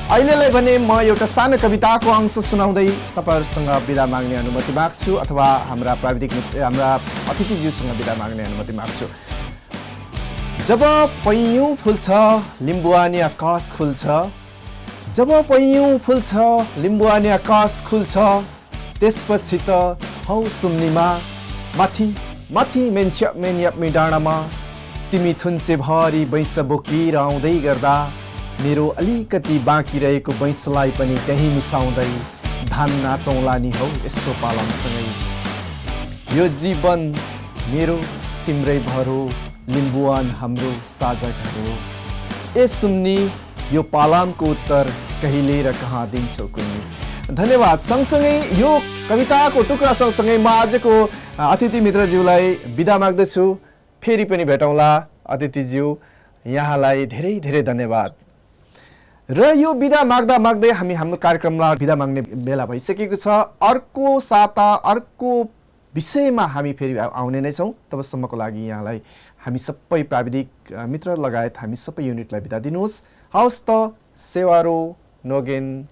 अहिलेलाई भने म एउटा सानो कविताको अंश सुनाउँदै तपाईँहरूसँग बिदा माग्ने अनुमति माग्छु, अथवा हाम्रा प्राविधिक मित्र, हाम्रा अतिथिज्यूसँग बिदा माग्ने अनुमति माग्छु। जब पैयुँ फुल्छ लिम्बुवानी आकाश खुल्छ, जब पैयुँ फुल्छ लिम्बुवानी आकाश खुल्छ, त्यसपछि त हौ सुम्नीमा माथि माथि मेन्याप्मी डाँडामा तिमी थुन्चे भरी बैंस बोकेर आउँदै गर्दा मेरो अलिकति बाँकी रहेको बैंसलाई पनि त्यहीँ मिसाउँदै धान नाचौँला नि हौ यस्तो पालमसँगै। यो जीवन मेरो तिम्रै भर हो, लिम्बुवान हाम्रो साझा घर हो। ए सुम्नी यो पालामको उत्तर कहिले र कहाँ दिन्छौ कुन्नी। धन्यवाद। सँगसँगै यो कविताको टुक्रा सँगसँगै म आजको अतिथि मित्रज्यूलाई बिदा माग्दछु। फेरि पनि भेटौँला अतिथिज्यू, यहाँलाई धेरै धेरै धन्यवाद। र यो बिदा माग्दा माग्दै हामी हाम्रो कार्यक्रमलाई बिदा माग्ने बेला भइसकेको छ। अर्को साता अर्को विषयमा हामी फेरि आउने नै छौँ। तबसम्मको लागि यहाँलाई हामी सबै प्राविधिक मित्र लगायत हामी सबै युनिटलाई बिदा दिनुहोस्। हवस् त, सेवारो नोगेन।